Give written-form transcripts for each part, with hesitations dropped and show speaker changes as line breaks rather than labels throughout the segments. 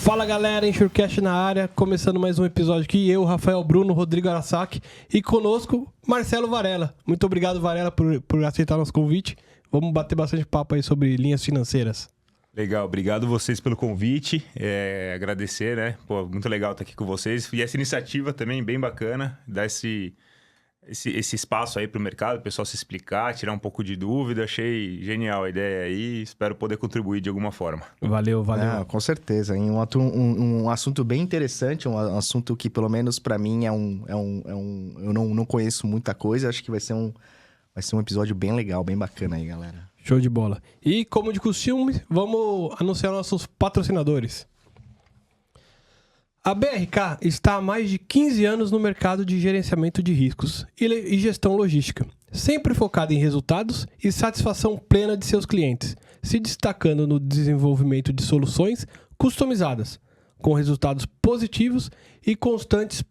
Fala galera, Insurecast na área, começando mais um episódio aqui, eu, Rafael Bruno, Rodrigo Arasaki e conosco Marcelo Varela. Muito obrigado, Varela, por aceitar nosso convite. Vamos bater bastante papo aí sobre linhas financeiras.
Legal, obrigado vocês pelo convite, agradecer, né? Pô, muito legal estar aqui com vocês. E essa iniciativa também bem bacana, dar esse espaço aí para o mercado, o pessoal se explicar, tirar um pouco de dúvida. Achei genial a ideia aí, espero poder contribuir de alguma forma.
Valeu.
Com certeza, hein? Um assunto bem interessante, um assunto que pelo menos para mim eu não conheço muita coisa, acho que vai ser um episódio bem legal, bem bacana aí, galera.
Show de bola. E como de costume, vamos anunciar nossos patrocinadores. A BRK está há mais de 15 anos no mercado de gerenciamento de riscos e gestão logística, sempre focada em resultados e satisfação plena de seus clientes, se destacando no desenvolvimento de soluções customizadas, com resultados positivos e constantes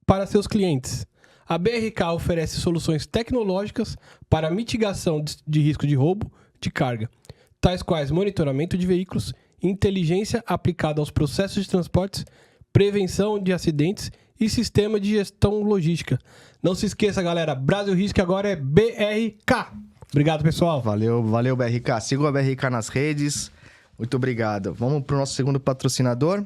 para seus clientes. A BRK oferece soluções tecnológicas para mitigação de risco de roubo de carga, tais quais monitoramento de veículos, inteligência aplicada aos processos de transportes, prevenção de acidentes e sistema de gestão logística. Não se esqueça, galera, Brasil Risk agora é BRK. Obrigado, pessoal.
Valeu, BRK. Sigam a BRK nas redes. Muito obrigado. Vamos para o nosso segundo patrocinador,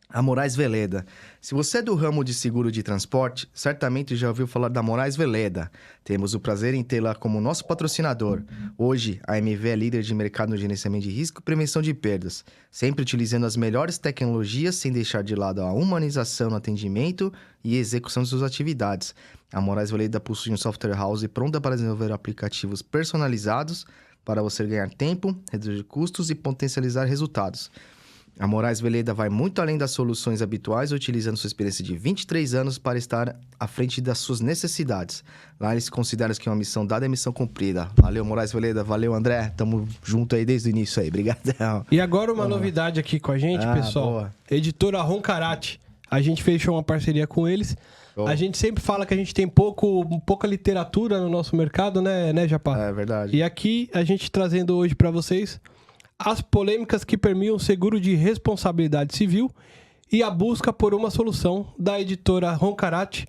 a Moraes Veleda. Se você é do ramo de seguro de transporte, certamente já ouviu falar da Moraes Veleda. Temos o prazer em tê-la como nosso patrocinador. Hoje, a MV é líder de mercado no gerenciamento de risco e prevenção de perdas, sempre utilizando as melhores tecnologias sem deixar de lado a humanização no atendimento e execução de suas atividades. A Moraes Veleda possui um software house pronta para desenvolver aplicativos personalizados para você ganhar tempo, reduzir custos e potencializar resultados. A Moraes Veleda vai muito além das soluções habituais, utilizando sua experiência de 23 anos para estar à frente das suas necessidades. Lá eles consideram que uma missão dada é missão cumprida. Valeu, Moraes Veleda. Valeu, André. Tamo junto aí desde o início aí. Obrigadão.
E agora uma novidade aqui com a gente, pessoal.
Boa.
Editora Roncarate. A gente fechou uma parceria com eles.
Bom.
A gente sempre fala que a gente tem pouca literatura no nosso mercado, né, Japá?
É verdade.
E aqui, a gente trazendo hoje para vocês as polêmicas que permeiam o seguro de responsabilidade civil e a busca por uma solução da editora Roncarate,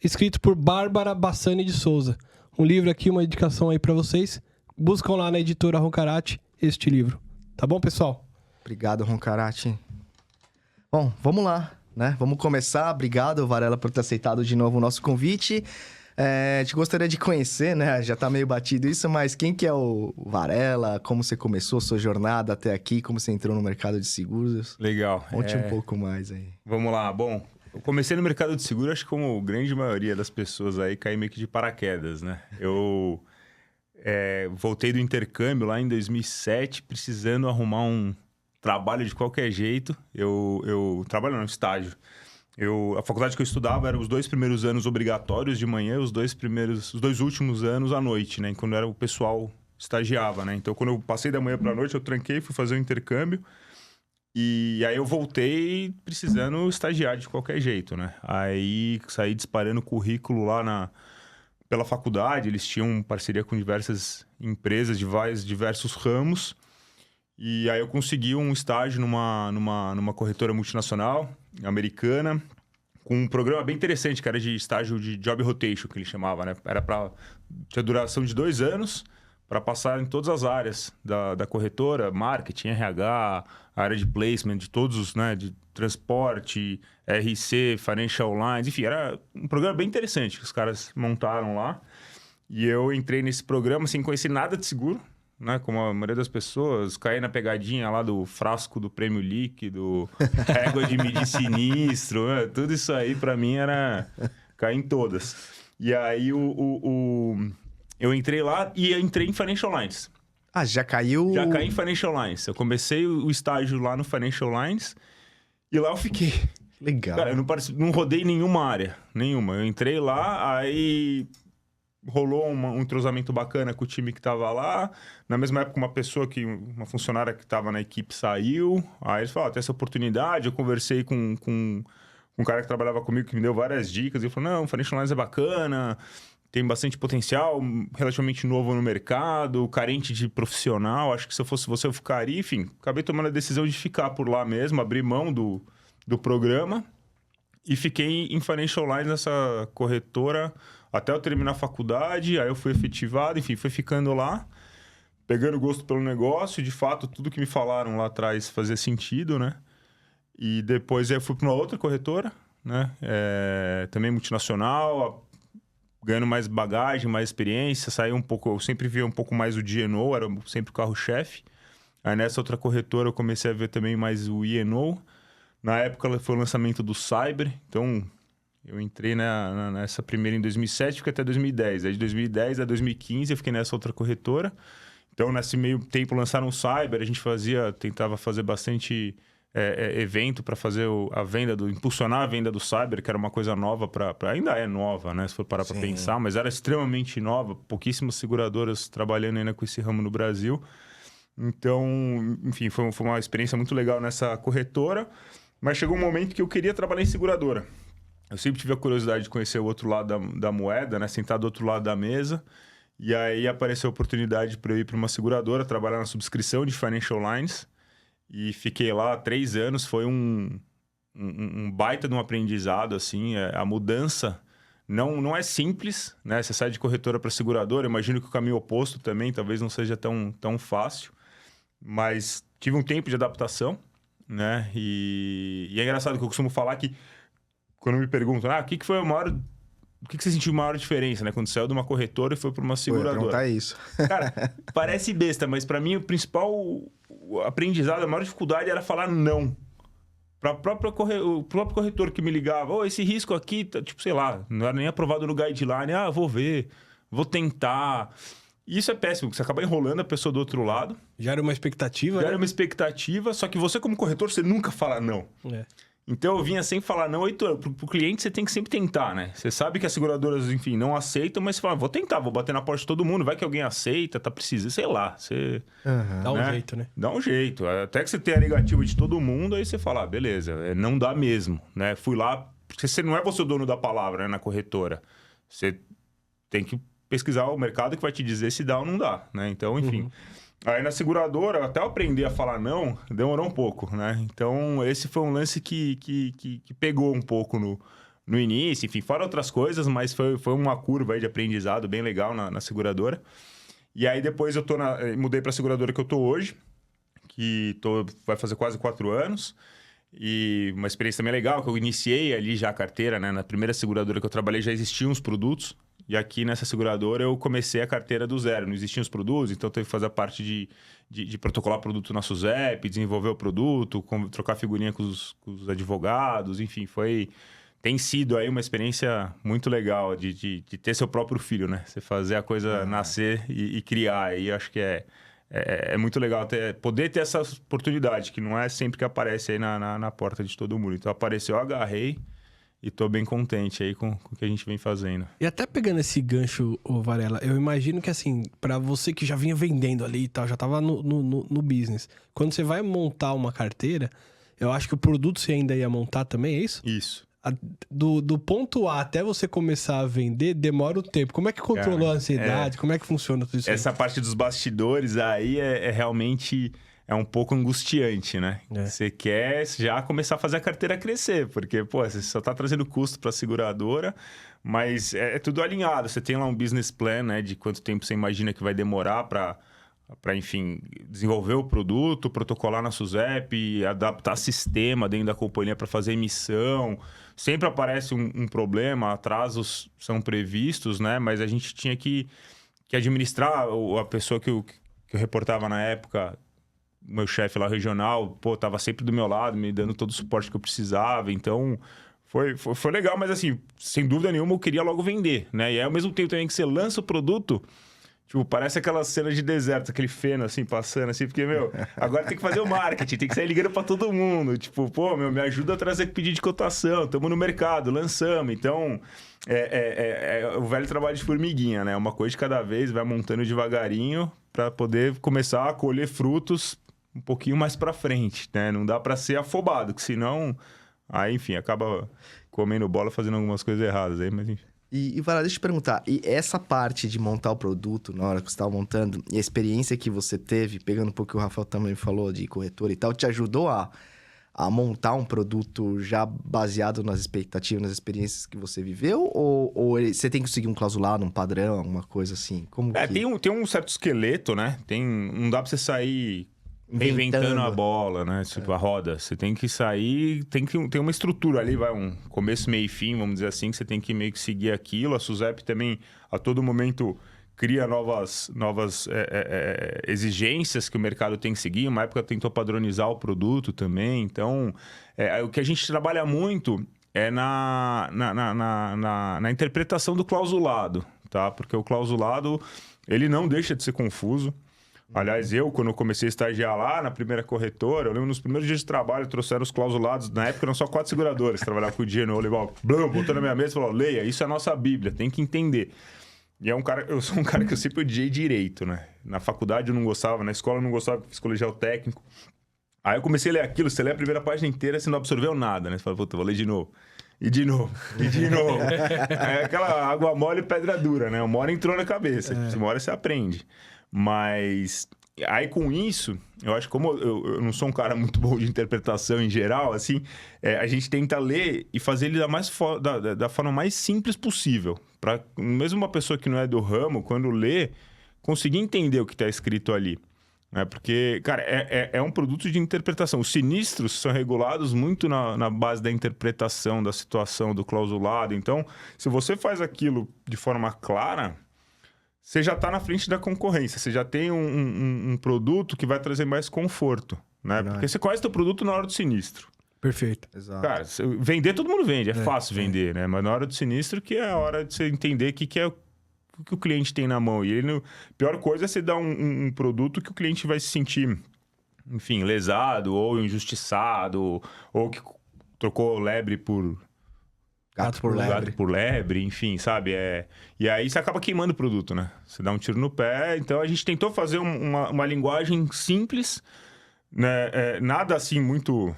escrito por Bárbara Bassani de Souza. Um livro aqui, uma indicação aí para vocês. Buscam lá na editora Roncarate este livro. Tá bom, pessoal?
Obrigado, Roncarate. Bom, vamos lá, né? Vamos começar. Obrigado, Varela, por ter aceitado de novo o nosso convite. A gente gostaria de conhecer, né? Já tá meio batido isso, mas quem que é o Varela? Como você começou a sua jornada até aqui? Como você entrou no mercado de seguros?
Legal.
Conte um pouco mais aí.
Vamos lá. Bom, eu comecei no mercado de seguro, acho que como grande maioria das pessoas aí, caí meio que de paraquedas, né? Eu voltei do intercâmbio lá em 2007, precisando arrumar um trabalho de qualquer jeito. Eu trabalho no estágio. A faculdade que eu estudava eram os 2 primeiros anos obrigatórios de manhã, os dois últimos anos à noite, né? Quando o pessoal estagiava, né? Então, quando eu passei da manhã para a noite, eu tranquei, fui fazer o intercâmbio. E aí eu voltei precisando estagiar de qualquer jeito, né? Aí saí disparando currículo lá pela faculdade. Eles tinham parceria com diversas empresas de diversos ramos. E aí eu consegui um estágio numa corretora multinacional americana, com um programa bem interessante, que era de estágio de job rotation, que ele chamava, né? Tinha duração de 2 anos, para passar em todas as áreas da corretora, marketing, RH, área de placement, de todos os, né? De transporte, RC, financial lines, enfim, era um programa bem interessante que os caras montaram lá. E eu entrei nesse programa sem conhecer nada de seguro, né? Como a maioria das pessoas, caí na pegadinha lá do frasco do prêmio líquido, régua de medir sinistro, né? Tudo isso aí pra mim era cair em todas. E aí eu entrei lá e entrei em Financial Lines.
Ah, já caiu?
Já caí em Financial Lines. Eu comecei o estágio lá no Financial Lines e lá eu fiquei.
Legal.
Cara, eu não rodei nenhuma área, nenhuma. Eu entrei lá, aí rolou um entrosamento bacana com o time que tava lá. Na mesma época, uma funcionária que tava na equipe saiu. Aí eles falaram, tem essa oportunidade. Eu conversei com um cara que trabalhava comigo, que me deu várias dicas. E ele falou, não, Financial Lines é bacana, tem bastante potencial, relativamente novo no mercado, carente de profissional. Acho que se eu fosse você, eu ficaria. Enfim, acabei tomando a decisão de ficar por lá mesmo, abrir mão do programa e fiquei em Financial Lines nessa corretora até eu terminar a faculdade. Aí eu fui efetivado, enfim, fui ficando lá, pegando gosto pelo negócio. De fato, tudo que me falaram lá atrás fazia sentido, né? E depois eu fui para uma outra corretora, né? Também multinacional, ganhando mais bagagem, mais experiência, saí um pouco... Eu sempre via um pouco mais o D&O, era sempre o carro-chefe. Aí nessa outra corretora eu comecei a ver também mais o E&O. Na época foi o lançamento do Cyber, então eu entrei nessa primeira em 2007, fiquei até 2010. Aí de 2010 a 2015 eu fiquei nessa outra corretora. Então nesse meio tempo lançaram o Cyber, a gente tentava fazer bastante... evento para fazer a venda, impulsionar a venda do Cyber, que era uma coisa nova, ainda é nova, né? Se for parar para pensar, mas era extremamente nova, pouquíssimas seguradoras trabalhando ainda com esse ramo no Brasil. Então, enfim, foi uma experiência muito legal nessa corretora, mas chegou um momento que eu queria trabalhar em seguradora. Eu sempre tive a curiosidade de conhecer o outro lado da moeda, né? Sentar do outro lado da mesa. E aí apareceu a oportunidade para eu ir para uma seguradora, trabalhar na subscrição de Financial Lines. E fiquei lá 3 anos, foi um baita de um aprendizado, assim. A mudança não é simples, né? Você sai de corretora para seguradora, imagino que o caminho oposto também talvez não seja tão fácil. Mas tive um tempo de adaptação, né? E é engraçado que eu costumo falar que, quando me perguntam, o que foi o que você sentiu maior diferença, né? Quando saiu de uma corretora e foi para uma seguradora.
Eu ia perguntar isso.
Cara, parece besta, mas para mim o principal aprendizado, a maior dificuldade era falar não. Para o próprio corretor que me ligava, esse risco aqui, tipo, sei lá, não era nem aprovado no guideline. Vou ver, vou tentar. Isso é péssimo, porque você acaba enrolando a pessoa do outro lado.
Já era uma expectativa,
Já era uma expectativa, só que você como corretor, você nunca fala não. Então eu vinha sem falar não, Heitor, pro cliente você tem que sempre tentar, né? Você sabe que as seguradoras, enfim, não aceitam, mas você fala, vou tentar, vou bater na porta de todo mundo, vai que alguém aceita, tá precisando, sei lá. Você...
Dá um jeito, né?
Dá um jeito. Até que você tenha a negativa de todo mundo, aí você fala, beleza, não dá mesmo, né? Fui lá, porque você não é você o dono da palavra, né, na corretora. Você tem que pesquisar o mercado que vai te dizer se dá ou não dá, né? Então, enfim... Aí na seguradora, até eu aprender a falar não, demorou um pouco, né? Então, esse foi um lance que pegou um pouco no início. Enfim, fora outras coisas, mas foi uma curva aí de aprendizado bem legal na seguradora. E aí depois eu mudei para a seguradora que eu tô hoje, vai fazer quase 4 anos. E uma experiência também legal, que eu iniciei ali já a carteira, né? Na primeira seguradora que eu trabalhei já existiam os produtos. E aqui nessa seguradora eu comecei a carteira do zero. Não existiam os produtos, então teve que fazer a parte de protocolar produto na SUSEP, desenvolver o produto, trocar figurinha com os advogados, enfim, tem sido aí uma experiência muito legal de ter seu próprio filho, né? Você fazer a coisa nascer e criar. E acho que é muito legal poder ter essa oportunidade, que não é sempre que aparece aí na porta de todo mundo. Então apareceu, eu agarrei. E tô bem contente aí com o que a gente vem fazendo.
E até pegando esse gancho, Varela, eu imagino que assim, pra você que já vinha vendendo ali e tal, já tava no business. Quando você vai montar uma carteira, eu acho que o produto você ainda ia montar também, é isso?
Isso.
Do ponto A até você começar a vender, demora o tempo. Como é que controlou a ansiedade? Como é que funciona tudo isso aí?
Essa parte dos bastidores aí é realmente... É um pouco angustiante, né? Você quer já começar a fazer a carteira crescer, porque, você só tá trazendo custo para a seguradora, mas é tudo alinhado. Você tem lá um business plan, né? De quanto tempo você imagina que vai demorar para, enfim, desenvolver o produto, protocolar na SUSEP, adaptar sistema dentro da companhia para fazer emissão. Sempre aparece um problema, atrasos são previstos, né? Mas a gente tinha que administrar. A pessoa que eu reportava na época... meu chefe lá regional, tava sempre do meu lado, me dando todo o suporte que eu precisava. Então, foi legal, mas assim, sem dúvida nenhuma, eu queria logo vender, né? E aí, ao mesmo tempo também que você lança o produto, tipo, parece aquelas cenas de deserto, aquele feno, assim, passando, assim, porque, agora tem que fazer o marketing, tem que sair ligando pra todo mundo. Tipo, me ajuda a trazer pedido de cotação, estamos no mercado, lançamos. Então, o velho trabalho de formiguinha, né? Uma coisa de cada vez, vai montando devagarinho para poder começar a colher frutos um pouquinho mais para frente, né? Não dá para ser afobado, que senão... Aí, enfim, acaba comendo bola, fazendo algumas coisas erradas aí, mas enfim.
E Vara, deixa eu te perguntar, e essa parte de montar o produto na hora que você estava montando, e a experiência que você teve, pegando um pouco o que o Rafael também falou de corretora e tal, te ajudou a montar um produto já baseado nas expectativas, nas experiências que você viveu? Ou você tem que seguir um clausulado, um padrão, alguma coisa assim? Como que...
tem um certo esqueleto, né? Não dá pra você sair reinventando a bola, né? Tipo, a roda. Você tem que sair... Tem uma estrutura ali, vai um começo, meio e fim, vamos dizer assim, que você tem que meio que seguir aquilo. A SUSEP também, a todo momento, cria novas exigências que o mercado tem que seguir. Uma época tentou padronizar o produto também. Então, o que a gente trabalha muito é na interpretação do clausulado, tá? Porque o clausulado, ele não deixa de ser confuso. Aliás, quando eu comecei a estagiar lá na primeira corretora, eu lembro nos primeiros dias de trabalho, trouxeram os clausulados. Na época eram só 4 seguradoras que trabalhavam com o dinheiro. Eu levava, botou na minha mesa e falou: leia, isso é a nossa Bíblia, tem que entender. E eu sou um cara que eu sempre odiei direito, né? Na faculdade eu não gostava, na escola eu não gostava, fiz colegial técnico. Aí eu comecei a ler aquilo, você lê a primeira página inteira, você não absorveu nada, né? Você fala, puta, vou ler de novo. E de novo, e de novo. É aquela água mole e pedra dura, né? Uma hora entrou na cabeça, uma hora você aprende. Mas aí com isso, eu acho que como eu não sou um cara muito bom de interpretação em geral, assim, a gente tenta ler e fazer ele da forma mais simples possível. Para mesmo uma pessoa que não é do ramo, quando lê, conseguir entender o que está escrito ali. Né? Porque, cara, é um produto de interpretação. Os sinistros são regulados muito na base da interpretação da situação do clausulado. Então, se você faz aquilo de forma clara, você já está na frente da concorrência, você já tem um produto que vai trazer mais conforto, né? Porque você conhece o teu produto na hora do sinistro.
Perfeito.
Exato.
Cara, vender todo mundo vende, é fácil vender, né? Mas na hora do sinistro que é a hora de você entender o que o cliente tem na mão. E a pior coisa é você dar um produto que o cliente vai se sentir, enfim, lesado ou injustiçado, ou que trocou lebre por...
Gato por
lebre, enfim, sabe? E aí você acaba queimando o produto, né? Você dá um tiro no pé. Então a gente tentou fazer uma linguagem simples, né? Nada assim muito...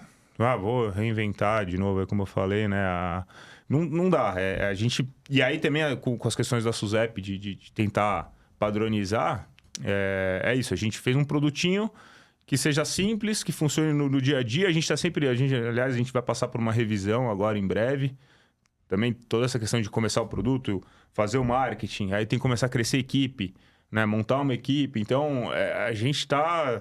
vou reinventar de novo, como eu falei, né? Não dá. A gente... E aí também com as questões da SUSEP de tentar padronizar, é isso. A gente fez um produtinho que seja simples, que funcione no dia a dia. A gente está sempre... aliás, a gente vai passar por uma revisão agora em breve. Também toda essa questão de começar o produto, fazer o marketing, aí tem que começar a crescer a equipe, né? Montar uma equipe. Então, a gente está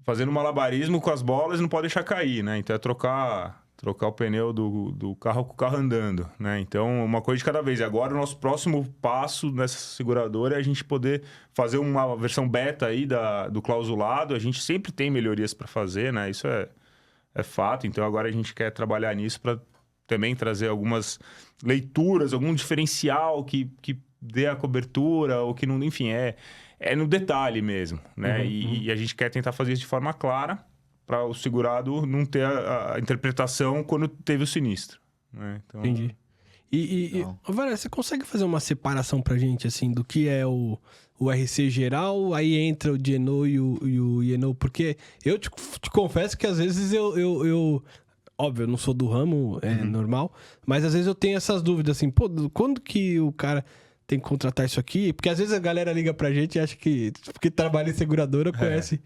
fazendo malabarismo com as bolas e não pode deixar cair, né? Então, é trocar o pneu do carro com o carro andando, né? Então, uma coisa de cada vez. E agora, o nosso próximo passo nessa seguradora é a gente poder fazer uma versão beta aí do clausulado. A gente sempre tem melhorias para fazer, né? Isso é fato. Então, agora a gente quer trabalhar nisso para também trazer algumas leituras, algum diferencial que dê a cobertura, ou que não... Enfim, é no detalhe mesmo, né? E a gente quer tentar fazer isso de forma clara para o segurado não ter a interpretação quando teve o sinistro. Né? Então...
Entendi. Valéria, você consegue fazer uma separação pra gente, assim, do que é o RC geral, aí entra o GNO e o INO? Porque eu te confesso que às vezes eu óbvio, eu não sou do ramo, normal, mas às vezes eu tenho essas dúvidas, assim, quando que o cara tem que contratar isso aqui? Porque às vezes a galera liga pra gente e acha que, porque trabalha em seguradora, conhece,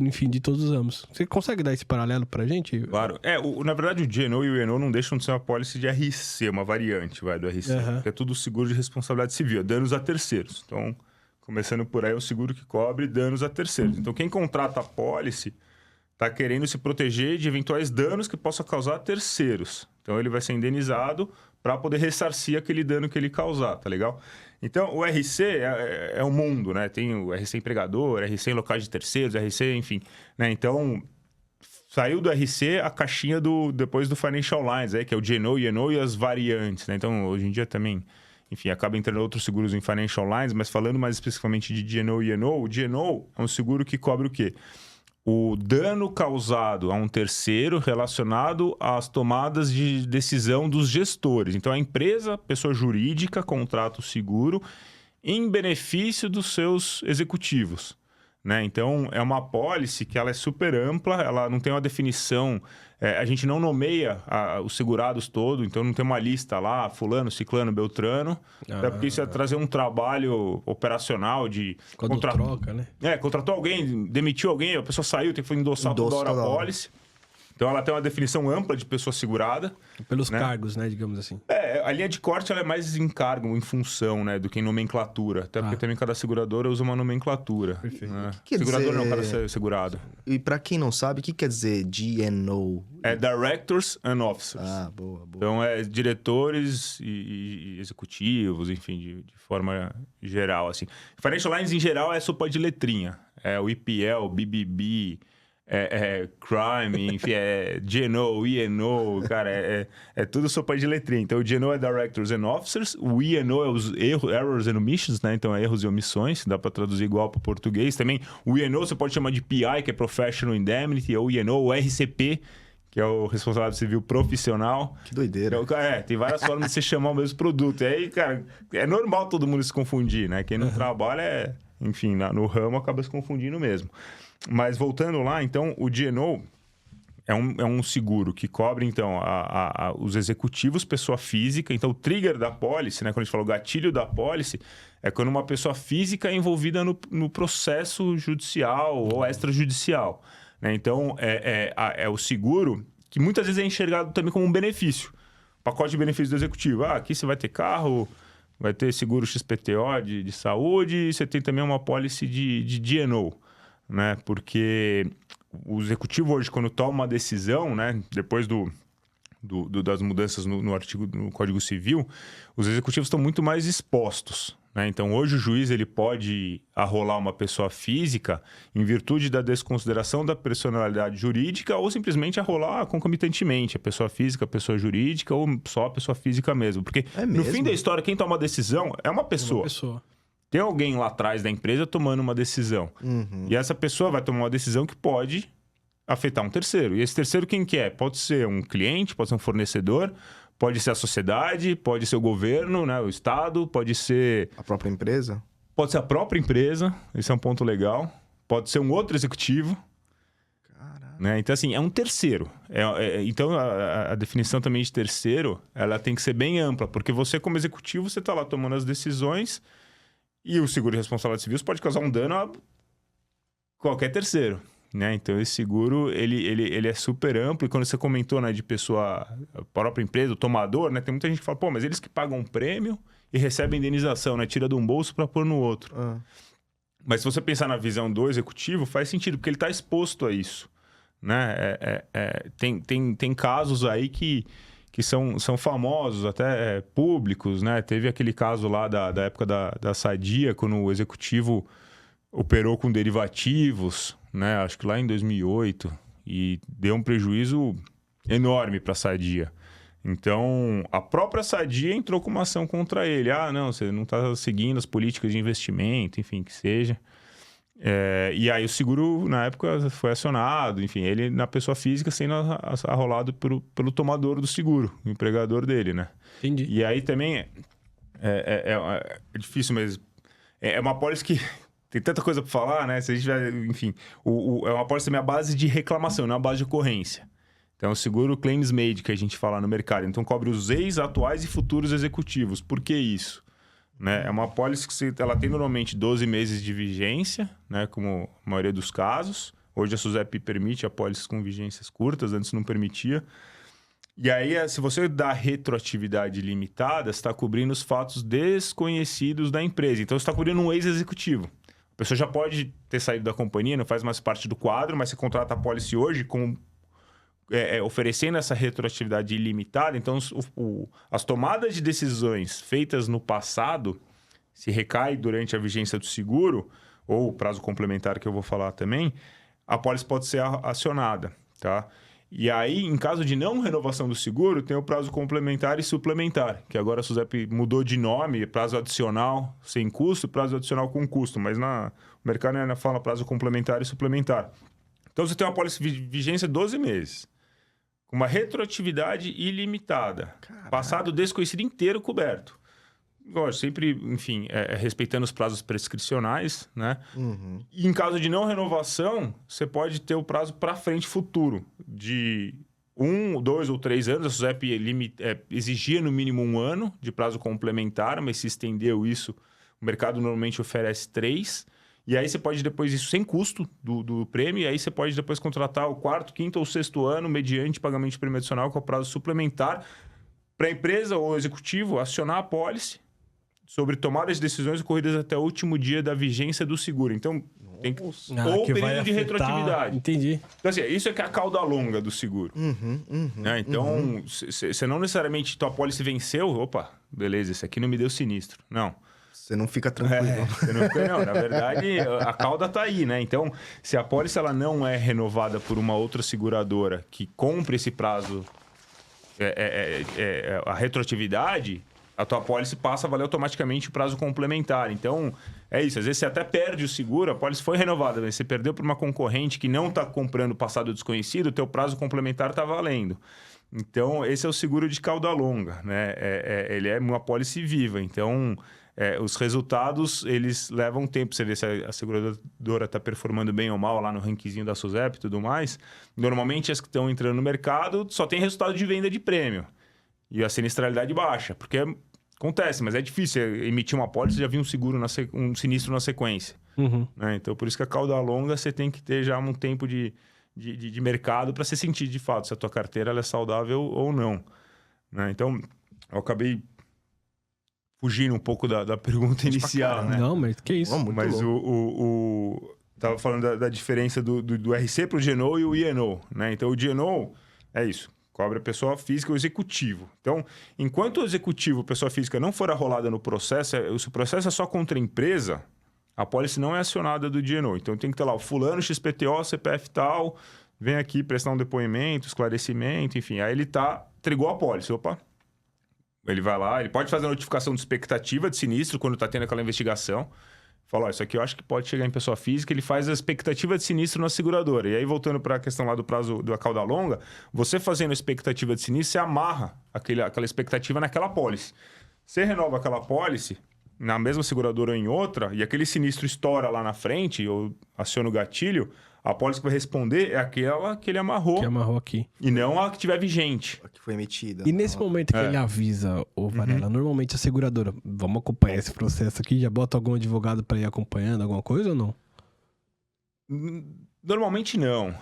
enfim, de todos os ramos. Você consegue dar esse paralelo pra gente?
Claro. Na verdade, o GNO e o INO não deixam de ser uma pólice de RC, uma variante, do RC, porque é tudo seguro de responsabilidade civil, danos a terceiros. Então, começando por aí, é um seguro que cobre danos a terceiros. Então, quem contrata a pólice está querendo se proteger de eventuais danos que possa causar a terceiros. Então, ele vai ser indenizado para poder ressarcir aquele dano que ele causar, tá legal? Então, o RC é um mundo, né? Tem o RC empregador, RC em locais de terceiros, RC, enfim. Né? Então, saiu do RC a caixinha depois do Financial Lines, que é o GNO, INO e as variantes. Né? Então, hoje em dia também... Enfim, acaba entrando outros seguros em Financial Lines, mas falando mais especificamente de GNO e INO, o GNO é um seguro que cobre o quê? O dano causado a um terceiro relacionado às tomadas de decisão dos gestores. Então, a empresa, pessoa jurídica, contrata o seguro em benefício dos seus executivos. né? Então, é uma apólice que ela é super ampla, ela não tem uma definição... a gente não nomeia os segurados todos, então não tem uma lista lá, fulano, ciclano, beltrano, até porque isso ia trazer um trabalho operacional de...
Quando troca, né?
Contratou alguém, demitiu alguém, a pessoa saiu, tem que endossar toda hora a apólice. Então, ela tem uma definição ampla de pessoa segurada.
Pelos cargos, né? Digamos assim.
A linha de corte ela é mais em cargo, em função, né? Do que em nomenclatura. Até porque também cada seguradora usa uma nomenclatura.
Perfeito.
Né?
Quer
Segurador
dizer...
não, cada segurado.
E pra quem não sabe, o que quer dizer DNO?
É Directors and Officers.
Ah, boa.
Então, é diretores e executivos, enfim, de forma geral, assim. Financial Lines, em geral, é sopa de letrinha. É o IPL, BBB... crime, enfim, GNO, INO, cara, é tudo sopa de letrinha. Então, o GNO é Directors and Officers, o INO é os Errors and Omissions, né? Então, é erros e omissões, dá para traduzir igual para o português. Também, o INO você pode chamar de PI, que é Professional Indemnity, ou INO, o RCP, que é o responsável civil profissional.
Que doideira.
Tem várias formas de você chamar o mesmo produto. E aí, cara, é normal todo mundo se confundir, né? Quem não trabalha, enfim, no ramo acaba se confundindo mesmo. Mas voltando lá, então, o GNO é um seguro que cobre, então, os executivos, pessoa física. Então, o trigger da apólice, né, quando a gente fala o gatilho da apólice, é quando uma pessoa física é envolvida no processo judicial ou extrajudicial. Né? Então, é o seguro que muitas vezes é enxergado também como um benefício. Pacote de benefícios do executivo. Aqui você vai ter carro, vai ter seguro XPTO de saúde e você tem também uma apólice de GNO. Né? Porque o executivo hoje, quando toma uma decisão, né? Depois das mudanças no Código Civil, os executivos estão muito mais expostos. Né? Então, hoje o juiz ele pode arrolar uma pessoa física em virtude da desconsideração da personalidade jurídica ou simplesmente arrolar concomitantemente a pessoa física, a pessoa jurídica ou só a pessoa física mesmo. Porque no fim da história, quem toma a decisão é uma pessoa. Tem alguém lá atrás da empresa tomando uma decisão. E essa pessoa vai tomar uma decisão que pode afetar um terceiro. E esse terceiro quem que é? Pode ser um cliente, pode ser um fornecedor, pode ser a sociedade, pode ser o governo, né? O Estado, pode ser...
A própria empresa?
Pode ser a própria empresa, esse é um ponto legal. Pode ser um outro executivo. Né? Então, assim, é um terceiro. Então, a definição também de terceiro, ela tem que ser bem ampla, porque você, como executivo, você está lá tomando as decisões... E o seguro de responsabilidade civil pode causar um dano a qualquer terceiro, né? Então, esse seguro, ele é super amplo. E quando você comentou, né, de pessoa, a própria empresa, o tomador, né? Tem muita gente que fala, mas eles que pagam um prêmio e recebem indenização, né? Tira de um bolso para pôr no outro. Mas se você pensar na visão do executivo, faz sentido, porque ele está exposto a isso, né? Tem casos aí que são famosos, até públicos, né? Teve aquele caso lá da época da Sadia, quando o executivo operou com derivativos, né? Acho que lá em 2008, e deu um prejuízo enorme para a Sadia. Então, a própria Sadia entrou com uma ação contra ele. Não, você não está seguindo as políticas de investimento, enfim, que seja. E aí o seguro, na época, foi acionado, enfim, ele na pessoa física sendo arrolado pelo tomador do seguro, o empregador dele, né?
Entendi.
E aí também é difícil, mas é uma apólice que tem tanta coisa para falar, né? Se a gente vai, enfim, é uma apólice também à base de reclamação, não à base de ocorrência. Então, é o seguro claims made que a gente fala no mercado. Então, cobre os ex, atuais e futuros executivos. Por que isso? Né? É uma apólice que ela tem normalmente 12 meses de vigência, né? Como a maioria dos casos. Hoje a SUSEP permite apólices com vigências curtas, antes não permitia. E aí, se você dá retroatividade limitada, você está cobrindo os fatos desconhecidos da empresa. Então, você está cobrindo um ex-executivo. A pessoa já pode ter saído da companhia, não faz mais parte do quadro, mas você contrata a apólice hoje oferecendo essa retroatividade ilimitada. Então, as tomadas de decisões feitas no passado, se recai durante a vigência do seguro, ou o prazo complementar que eu vou falar também, a apólice pode ser acionada, tá? E aí, em caso de não renovação do seguro, tem o prazo complementar e suplementar, que agora a SUSEP mudou de nome, prazo adicional sem custo, prazo adicional com custo, mas no mercado ainda fala prazo complementar e suplementar. Então, você tem uma apólice de vigência 12 meses. Uma retroatividade ilimitada. Caraca. Passado desconhecido inteiro coberto. Lógico, sempre, enfim, respeitando os prazos prescricionais, né? E em caso de não renovação, você pode ter o prazo para frente futuro, de 1, 2 ou 3 anos. A SUSEP exigia no mínimo 1 ano de prazo complementar, mas se estendeu isso, o mercado normalmente oferece 3. E aí você pode depois, isso sem custo do prêmio, e aí você pode depois contratar o 4º, 5º ou 6º ano, mediante pagamento de prêmio adicional, com o prazo suplementar, para a empresa ou executivo acionar a pólice sobre tomada de decisões ocorridas até o último dia da vigência do seguro. Então, tem que... ou
que vai
período de
afetar...
retroatividade.
Entendi.
Então, assim, isso é que é a cauda longa do seguro. Né? Então, você não necessariamente... Tua pólice venceu, opa, beleza, esse aqui não me deu sinistro. Não.
Você não fica tranquilo.
Não, na verdade, a cauda está aí, né? Então, se a pólice ela não é renovada por uma outra seguradora que cumpre esse prazo, a retroatividade, a tua pólice passa a valer automaticamente o prazo complementar. Então, é isso. Às vezes você até perde o seguro, a pólice foi renovada, mas você perdeu por uma concorrente que não está comprando passado desconhecido, o teu prazo complementar está valendo. Então, esse é o seguro de cauda longa, né? Ele é uma pólice viva. Então, os resultados, eles levam tempo. Você vê se a seguradora está performando bem ou mal lá no rankingzinho da SUSEP e tudo mais. Normalmente, as que estão entrando no mercado só tem resultado de venda de prêmio. E a sinistralidade baixa, porque acontece, mas é difícil emitir uma pólice e já vir um sinistro na sequência. Né? Então, por isso que a cauda longa, você tem que ter já um tempo de mercado para você sentir de fato se a tua carteira ela é saudável ou não. Né? Então, eu acabei fugindo um pouco da pergunta inicial. Né?
Não, mas que isso?
Mas tava falando da diferença do RC para o GNO e o INO. Né? Então, o GNO é isso. Cobre a pessoa física e o executivo. Então, enquanto o executivo, pessoa física, não for arrolada no processo, se o processo é só contra a empresa, a pólice não é acionada do GNO. Então, tem que ter lá o fulano, XPTO, CPF tal, vem aqui prestar um depoimento, esclarecimento, enfim. Aí ele entregou a pólice. Opa, ele vai lá, ele pode fazer a notificação de expectativa de sinistro quando está tendo aquela investigação. Fala, isso aqui eu acho que pode chegar em pessoa física, ele faz a expectativa de sinistro na seguradora. E aí, voltando para a questão lá do prazo da cauda longa, você fazendo a expectativa de sinistro, você amarra aquela expectativa naquela pólice. Você renova aquela pólice na mesma seguradora ou em outra, e aquele sinistro estoura lá na frente, ou aciona o gatilho, a pólice que vai responder é aquela que ele amarrou.
Que amarrou aqui.
E não a que tiver vigente.
A que foi emitida.
E nesse momento que ele avisa, Varela, normalmente a seguradora, vamos acompanhar esse processo aqui, já bota algum advogado para ir acompanhando alguma coisa ou não?
Normalmente não,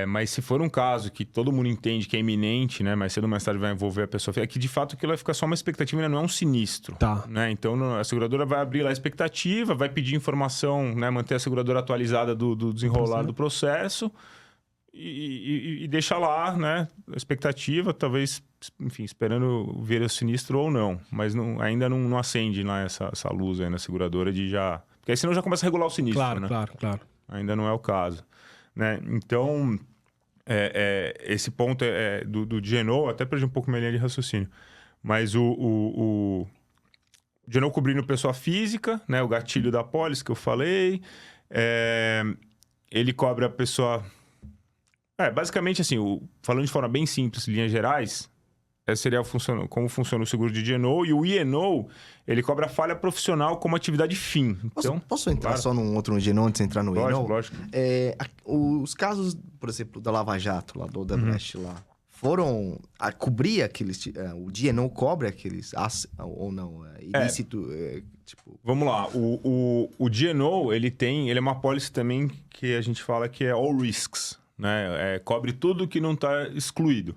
mas se for um caso que todo mundo entende que é iminente, né, mais cedo ou mais tarde vai envolver a pessoa, é que de fato aquilo vai ficar só uma expectativa, ainda não é um sinistro.
Tá.
Né? Então a seguradora vai abrir lá a expectativa, vai pedir informação, né, manter a seguradora atualizada do desenrolar do processo e deixa lá, né, a expectativa, talvez, enfim, esperando ver o sinistro ou não, mas ainda não acende lá essa luz aí na seguradora de já... Porque aí senão já começa a regular o sinistro, né?
Claro.
Ainda não é o caso. Né? Então, esse ponto do GNO, até perdi um pouco minha linha de raciocínio, mas o GNO cobrindo pessoa física, né? O gatilho da pólice que eu falei, ele cobre a pessoa... basicamente assim, falando de forma bem simples, linhas gerais, seria como funciona o seguro de GNO, e o INO, ele cobra a falha profissional como atividade fim. Então,
posso entrar só num outro GNO antes de entrar no INO?
Lógico.
Os casos, por exemplo, da Lava Jato, lá do Odebrecht, lá, foram a cobrir aqueles... o GNO cobre aqueles... ou não? Ilícito... tipo...
Vamos lá. O GNO, ele é uma pólice também que a gente fala que é all risks, né? Cobre tudo que não está excluído.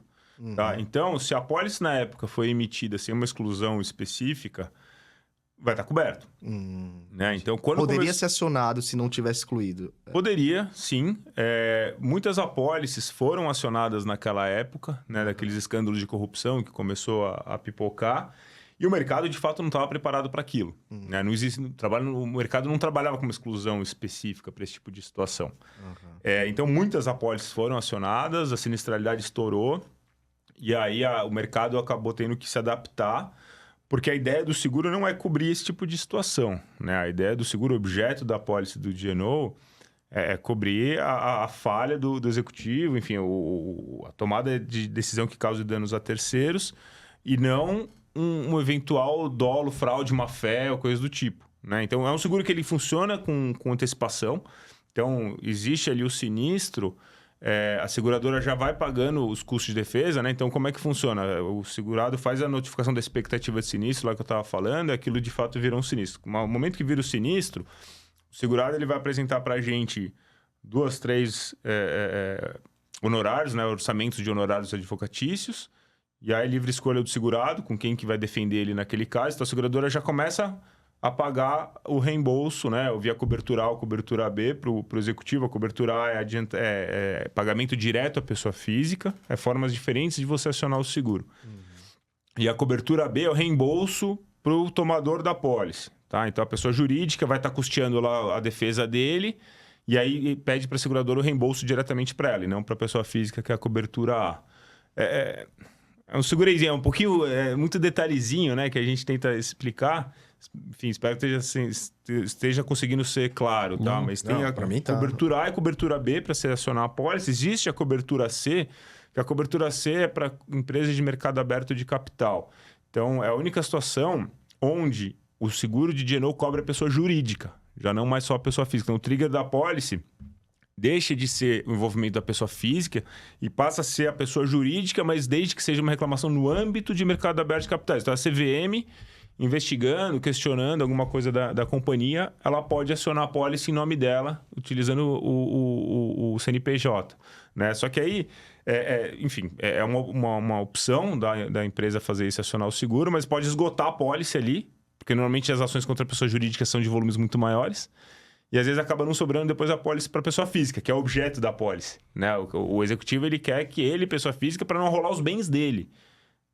Tá? Então, se a pólice na época foi emitida sem uma exclusão específica, vai estar coberto. Né? Então,
poderia ser acionado se não tivesse excluído.
Poderia, sim. Muitas apólices foram acionadas naquela época, né? Daqueles escândalos de corrupção que começou a pipocar, e o mercado, de fato, não estava preparado para aquilo. Né? Não existe, o mercado não trabalhava com uma exclusão específica para esse tipo de situação. Então, muitas apólices foram acionadas, a sinistralidade estourou, e aí o mercado acabou tendo que se adaptar, porque a ideia do seguro não é cobrir esse tipo de situação. Né? A ideia do seguro, o objeto da apólice do GNO, é cobrir a falha do executivo, enfim, a tomada de decisão que cause danos a terceiros, e não um eventual dolo, fraude, má-fé ou coisa do tipo, né? Então, é um seguro que ele funciona com antecipação. Então, existe ali o sinistro, a seguradora já vai pagando os custos de defesa, né? Então, como é que funciona? O segurado faz a notificação da expectativa de sinistro, lá que eu estava falando, aquilo de fato vira um sinistro. No momento que vira o sinistro, o segurado ele vai apresentar para a gente 2, 3 honorários, né? Orçamentos de honorários advocatícios, e aí livre escolha do segurado, com quem que vai defender ele naquele caso. Então, a seguradora já começa a pagar o reembolso, né? Via cobertura A ou cobertura B para o executivo. A cobertura A é pagamento direto à pessoa física. É formas diferentes de você acionar o seguro. E a cobertura B é o reembolso para o tomador da pólice. Tá? Então, a pessoa jurídica vai estar custeando lá a defesa dele e aí pede para a seguradora o reembolso diretamente para ela, e não para a pessoa física, que é a cobertura A. É um segurezinho, é um pouquinho, muito detalhezinho, né? Que a gente tenta explicar. Enfim, espero que esteja conseguindo ser claro, tá? Mas tem a cobertura A e cobertura B para selecionar a pólice. Existe a cobertura C, que a cobertura C é para empresas de mercado aberto de capital. Então, é a única situação onde o seguro de D&O cobre a pessoa jurídica, já não mais só a pessoa física. Então, o trigger da pólice deixa de ser o envolvimento da pessoa física e passa a ser a pessoa jurídica, mas desde que seja uma reclamação no âmbito de mercado aberto de capitais. Então, a CVM, investigando, questionando alguma coisa da companhia, ela pode acionar a pólice em nome dela, utilizando o CNPJ. Né? Só que aí, enfim, é uma opção da empresa fazer isso, acionar o seguro, mas pode esgotar a pólice ali, porque normalmente as ações contra a pessoa jurídica são de volumes muito maiores, e às vezes acaba não sobrando depois a pólice para a pessoa física, que é o objeto da pólice. Né? O executivo ele quer que ele, pessoa física, para não rolar os bens dele.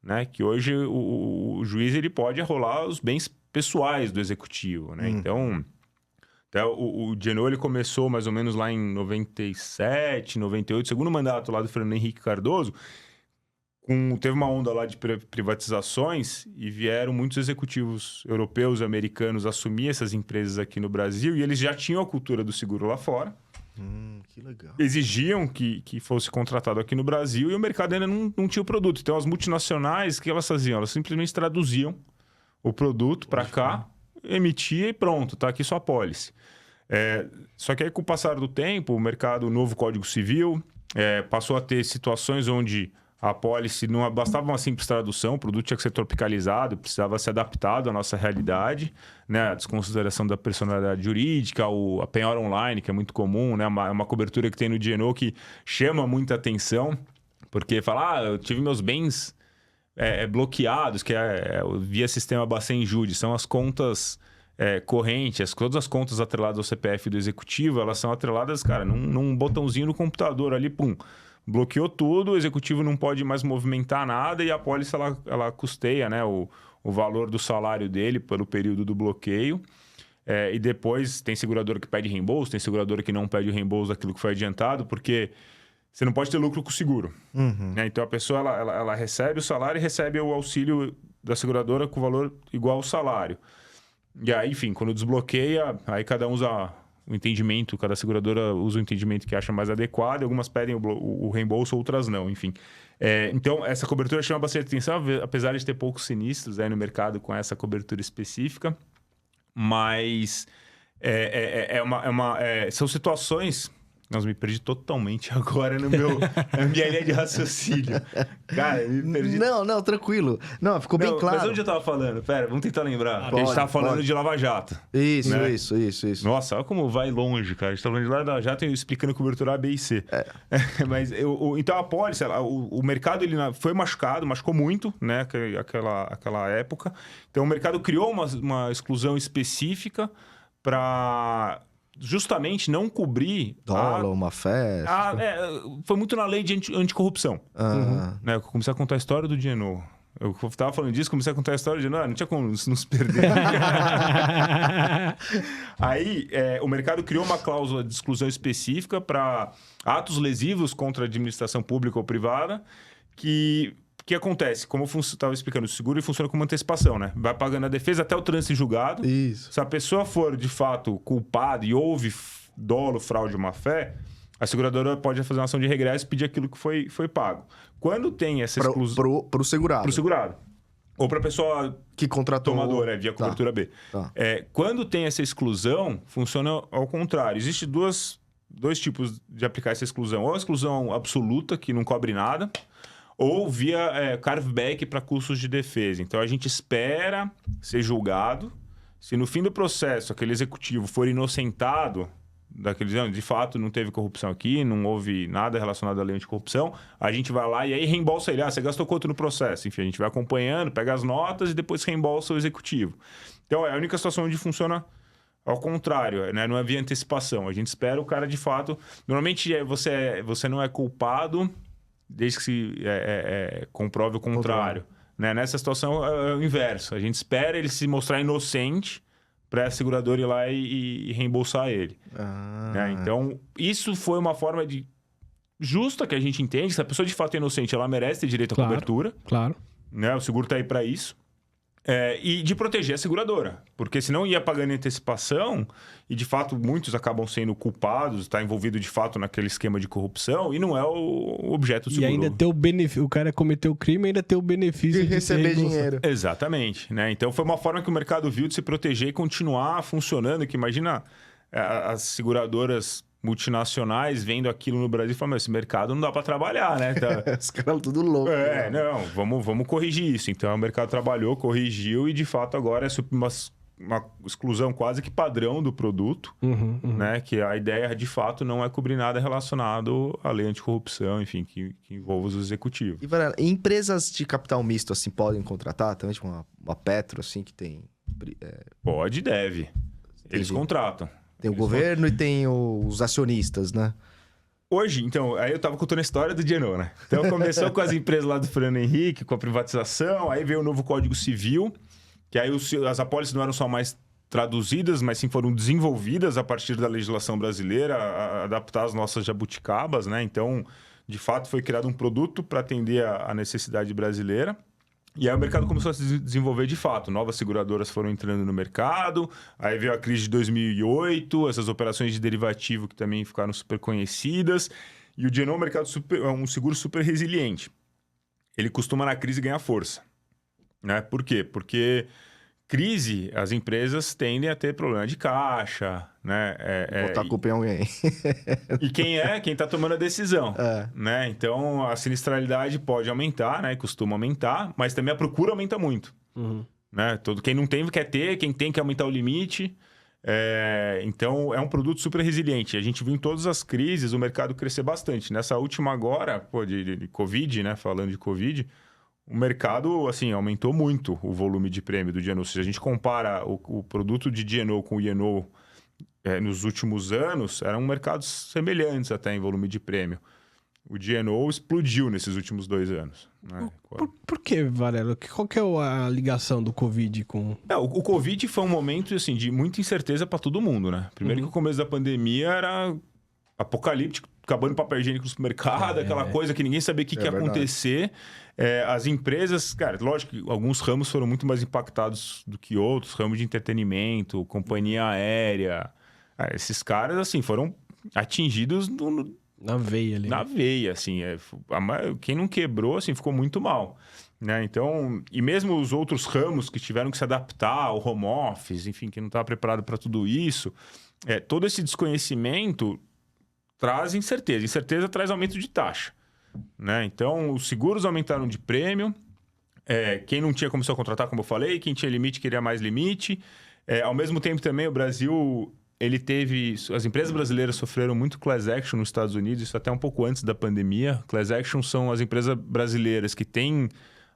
Né? Que hoje o juiz ele pode arrolar os bens pessoais do executivo. Né? Então, até o D&O ele começou mais ou menos lá em 97, 98, segundo mandato lá do Fernando Henrique Cardoso. Teve uma onda lá de privatizações e vieram muitos executivos europeus e americanos assumir essas empresas aqui no Brasil, e eles já tinham a cultura do seguro lá fora.
Que legal.
Exigiam que fosse contratado aqui no Brasil, e o mercado ainda não tinha o produto. Então, as multinacionais, o que elas faziam? Elas simplesmente traduziam o produto para cá, emitia e pronto, tá aqui sua apólice. Só que aí, com o passar do tempo, o mercado, o novo Código Civil, passou a ter situações onde a apólice não bastava uma simples tradução, o produto tinha que ser tropicalizado, precisava ser adaptado à nossa realidade, né? A desconsideração da personalidade jurídica, a penhora online, que é muito comum, né? Uma cobertura que tem no D&O que chama muita atenção, porque fala, eu tive meus bens bloqueados, que via sistema Bacen-Jude, são as contas correntes, todas as contas atreladas ao CPF do executivo, elas são atreladas, cara, num botãozinho no computador ali, pum. Bloqueou tudo, o executivo não pode mais movimentar nada e a pólice ela custeia, né, o valor do salário dele pelo período do bloqueio. E depois tem seguradora que pede reembolso, tem seguradora que não pede o reembolso daquilo que foi adiantado, porque você não pode ter lucro com o seguro. Né? Então a pessoa ela recebe o salário e recebe o auxílio da seguradora com valor igual ao salário. E aí, enfim, quando desbloqueia, aí cada um usa o entendimento, cada seguradora usa o entendimento que acha mais adequado, algumas pedem o reembolso, outras não, enfim. Então, essa cobertura chama bastante atenção, apesar de ter poucos sinistros no mercado com essa cobertura específica, mas são situações... Nossa, me perdi totalmente agora na minha linha de raciocínio. Cara, me perdi.
Não, tranquilo. Não, ficou bem claro.
Mas onde eu tava falando? Pera, vamos tentar lembrar. A gente tava falando de Lava Jato.
Isso,
né?
isso.
Nossa, olha como vai longe, cara. A gente tá falando de Lava Jato e explicando cobertura A, B e C. Mas então a pólice, o mercado ele foi machucou muito, né? Aquela época. Então o mercado criou uma exclusão específica para justamente não cobrir...
Dólar, uma festa...
foi muito na lei de anticorrupção. Né? Eu comecei a contar a história do D&O. Eu estava falando disso, comecei a contar a história do D&O. Não tinha como nos perder. Aí, o mercado criou uma cláusula de exclusão específica para atos lesivos contra a administração pública ou privada, que acontece? Como eu estava explicando, o seguro funciona como antecipação, né? Vai pagando a defesa até o trânsito em julgado.
Isso.
Se a pessoa for, de fato, culpada e houve dolo, fraude ou má-fé, a seguradora pode fazer uma ação de regresso e pedir aquilo que foi pago. Quando tem essa exclusão...
Pro segurado.
Pro segurado. Ou para a pessoa
Que contratou...
tomadora, via cobertura B.
Tá.
Quando tem essa exclusão, funciona ao contrário. Existem dois tipos de aplicar essa exclusão. Ou a exclusão absoluta, que não cobre nada, ou via carve-back para custos de defesa. Então, a gente espera ser julgado. Se no fim do processo aquele executivo for inocentado, de fato não teve corrupção aqui, não houve nada relacionado à lei anticorrupção, a gente vai lá e aí reembolsa ele. Você gastou quanto no processo? Enfim, a gente vai acompanhando, pega as notas e depois reembolsa o executivo. Então, é a única situação onde funciona ao contrário, né? Não é via antecipação. A gente espera o cara de fato... Normalmente, você não é culpado desde que se comprove o contrário. Né? Nessa situação, é o inverso. A gente espera ele se mostrar inocente para a seguradora ir lá e reembolsar ele. Né? Então, isso foi uma forma justa que a gente entende. Se a pessoa de fato é inocente, ela merece ter direito à cobertura.
Claro.
Né? O seguro está aí para isso. E de proteger a seguradora. Porque senão ia pagando em antecipação e, de fato, muitos acabam sendo culpados, está envolvido, de fato, naquele esquema de corrupção e não é o objeto do seguro.
E ainda ter o benefício... O cara cometeu o crime e ainda ter o benefício
de receber dinheiro.
Exatamente. Né? Então, foi uma forma que o mercado viu de se proteger e continuar funcionando. Que imagina as seguradoras multinacionais vendo aquilo no Brasil e falando, esse mercado não dá para trabalhar, né? Tá...
Os caras tudo louco.
Não, vamos corrigir isso. Então, o mercado trabalhou, corrigiu e, de fato, agora é uma exclusão quase que padrão do produto, né? Que a ideia, de fato, não é cobrir nada relacionado à lei anticorrupção, enfim, que envolva os executivos.
E, Varela, empresas de capital misto, assim, podem contratar também? Tipo uma Petro, assim, que tem...
Pode e deve. Eles contratam.
Tem o governo e tem os acionistas, né?
Hoje, então, aí eu tava contando a história do Genoa, né? Então, começou com as empresas lá do Fernando Henrique, com a privatização, aí veio o novo Código Civil, que aí as apólices não eram só mais traduzidas, mas sim foram desenvolvidas a partir da legislação brasileira, a adaptar as nossas jabuticabas, né? Então, de fato, foi criado um produto para atender a necessidade brasileira. E aí o mercado começou a se desenvolver de fato. Novas seguradoras foram entrando no mercado. Aí veio a crise de 2008, essas operações de derivativo que também ficaram super conhecidas. E o Genoa é um mercado é um seguro super resiliente. Ele costuma na crise ganhar força. Né? Por quê? Porque crise, as empresas tendem a ter problema de caixa, né?
Botar a culpa em alguém.
E quem está tomando a decisão, né? Então, a sinistralidade pode aumentar, né? Costuma aumentar, mas também a procura aumenta muito. Né? Quem não tem quer ter, quem tem quer aumentar o limite. Então, é um produto super resiliente. A gente viu em todas as crises o mercado crescer bastante. Nessa última agora, de Covid, né? Falando de Covid... O mercado, assim, aumentou muito o volume de prêmio do D&O. Se a gente compara o produto de D&O com o I&O nos últimos anos, eram mercados semelhantes até em volume de prêmio. O D&O explodiu nesses últimos 2 anos. Né?
Por que, Varela? Qual que é a ligação do Covid com...
O Covid foi um momento, assim, de muita incerteza para todo mundo, né? Primeiro que o começo da pandemia era apocalíptico, acabando papel higiênico no supermercado, aquela coisa que ninguém sabia o que ia acontecer. As empresas, cara, lógico que alguns ramos foram muito mais impactados do que outros, ramo de entretenimento, companhia aérea. Esses caras, assim, foram atingidos
na veia ali.
Na veia, assim. Quem não quebrou, assim, ficou muito mal. Né? Então, e mesmo os outros ramos que tiveram que se adaptar ao home office, enfim, que não estava preparado para tudo isso, todo esse desconhecimento traz incerteza. Incerteza traz aumento de taxa. Né? Então, os seguros aumentaram de prêmio. Quem não tinha começou a contratar, como eu falei. Quem tinha limite, queria mais limite. Ao mesmo tempo, também, o Brasil... As empresas brasileiras sofreram muito class action nos Estados Unidos. Isso até um pouco antes da pandemia. Class action são as empresas brasileiras que têm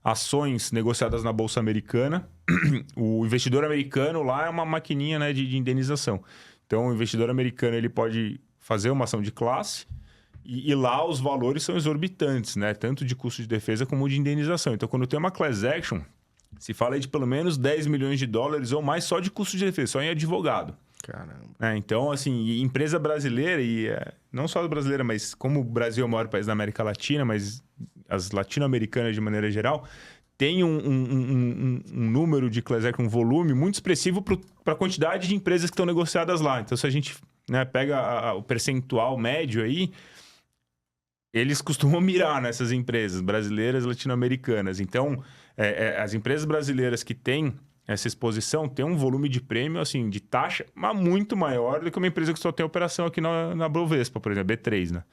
ações negociadas na Bolsa Americana. O investidor americano lá é uma maquininha, né, de indenização. Então, o investidor americano ele pode fazer uma ação de classe... E lá os valores são exorbitantes, né? Tanto de custo de defesa como de indenização. Então, quando tem uma class action, se fala aí de pelo menos 10 milhões de dólares ou mais só de custo de defesa, só em advogado.
Caramba.
Então, assim, empresa brasileira, não só brasileira, mas como o Brasil é o maior país da América Latina, mas as latino-americanas de maneira geral, tem um número de class action, um volume muito expressivo para a quantidade de empresas que estão negociadas lá. Então, se a gente pega o percentual médio aí, eles costumam mirar nessas empresas brasileiras e latino-americanas. Então, As empresas brasileiras que têm essa exposição têm um volume de prêmio, assim, de taxa, mas muito maior do que uma empresa que só tem operação aqui na Bovespa, por exemplo, B3, né?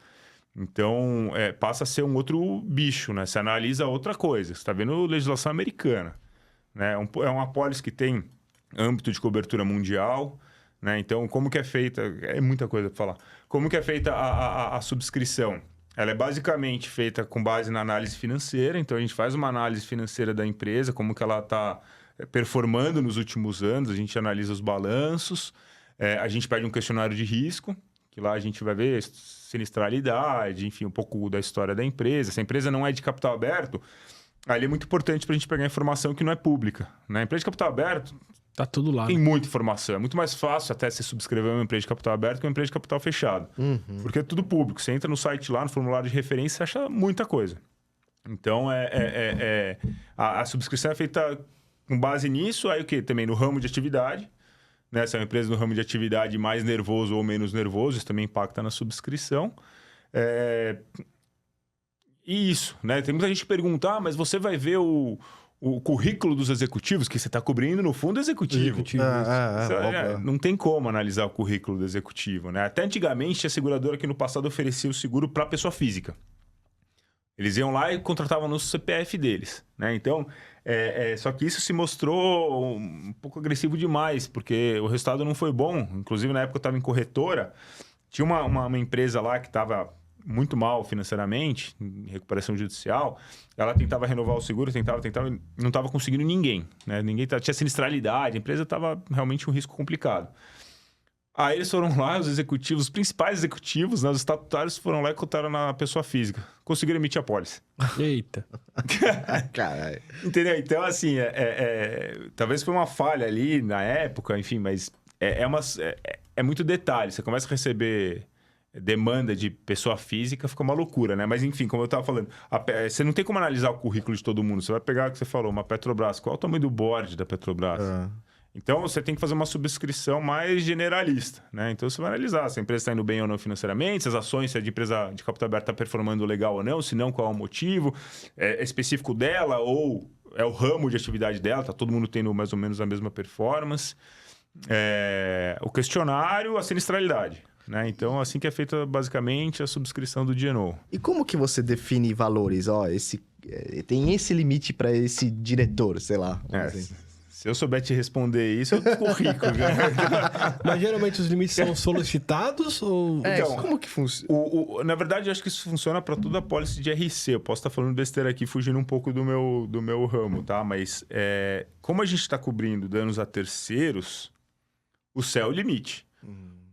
Então, passa a ser um outro bicho, né? Você analisa outra coisa. Você está vendo legislação americana, né? É uma apólice que tem âmbito de cobertura mundial, né? Então, como que é feita... É muita coisa para falar. Como que é feita a subscrição? Ela é basicamente feita com base na análise financeira. Então, a gente faz uma análise financeira da empresa, como que ela está performando nos últimos anos. A gente analisa os balanços. A gente pede um questionário de risco, que lá a gente vai ver sinistralidade, enfim, um pouco da história da empresa. Se a empresa não é de capital aberto, ali é muito importante para a gente pegar informação que não é pública, né? A empresa de capital aberto...
Tá tudo lá.
Tem
né?
muita informação. É muito mais fácil até você subscrever uma empresa de capital aberto que uma empresa de capital fechado. Porque é tudo público. Você entra no site lá, no formulário de referência, você acha muita coisa. Então, a subscrição é feita com base nisso. Aí o quê? Também no ramo de atividade. Né? Se é uma empresa no ramo de atividade mais nervoso ou menos nervoso, isso também impacta na subscrição. E isso, né? Tem muita gente que pergunta, mas você vai ver o currículo dos executivos, que você está cobrindo no fundo executivo. Não tem como analisar o currículo do executivo, né? Até antigamente, a seguradora que no passado oferecia o seguro para pessoa física. Eles iam lá e contratavam no CPF deles, né? Então, só que isso se mostrou um pouco agressivo demais, porque o resultado não foi bom. Inclusive, na época eu estava em corretora, tinha uma empresa lá que estava muito mal financeiramente, em recuperação judicial. Ela tentava renovar o seguro, tentava, não estava conseguindo ninguém, né? Tinha sinistralidade, a empresa estava realmente um risco complicado. Aí eles foram lá, os executivos, os principais executivos, né, os estatutários foram lá e cotaram na pessoa física. Conseguiram emitir a pólice.
Eita.
Caralho.
Entendeu? Então, assim, talvez foi uma falha ali na época, enfim, mas é muito detalhe. Você começa a receber demanda de pessoa física, fica uma loucura, né? Mas, enfim, como eu estava falando, você não tem como analisar o currículo de todo mundo. Você vai pegar o que você falou, uma Petrobras. Qual é o tamanho do board da Petrobras? Então, você tem que fazer uma subscrição mais generalista, né? Então, você vai analisar se a empresa está indo bem ou não financeiramente, se as ações, se a empresa de capital aberto está performando legal ou não, se não, qual é o motivo, é específico dela ou é o ramo de atividade dela, está todo mundo tendo mais ou menos a mesma performance. O questionário, a sinistralidade, né? Então, assim que é feita basicamente a subscrição do D&O.
E como que você define valores? Tem esse limite para esse diretor, sei lá.
Se eu souber te responder isso, eu fico rico.
Mas geralmente os limites são solicitados ou...
Então, como que funciona?
Na verdade, eu acho que isso funciona para toda a pólice de RC. Eu posso estar falando besteira aqui, fugindo um pouco do meu ramo, tá? Mas como a gente está cobrindo danos a terceiros, o céu é o limite.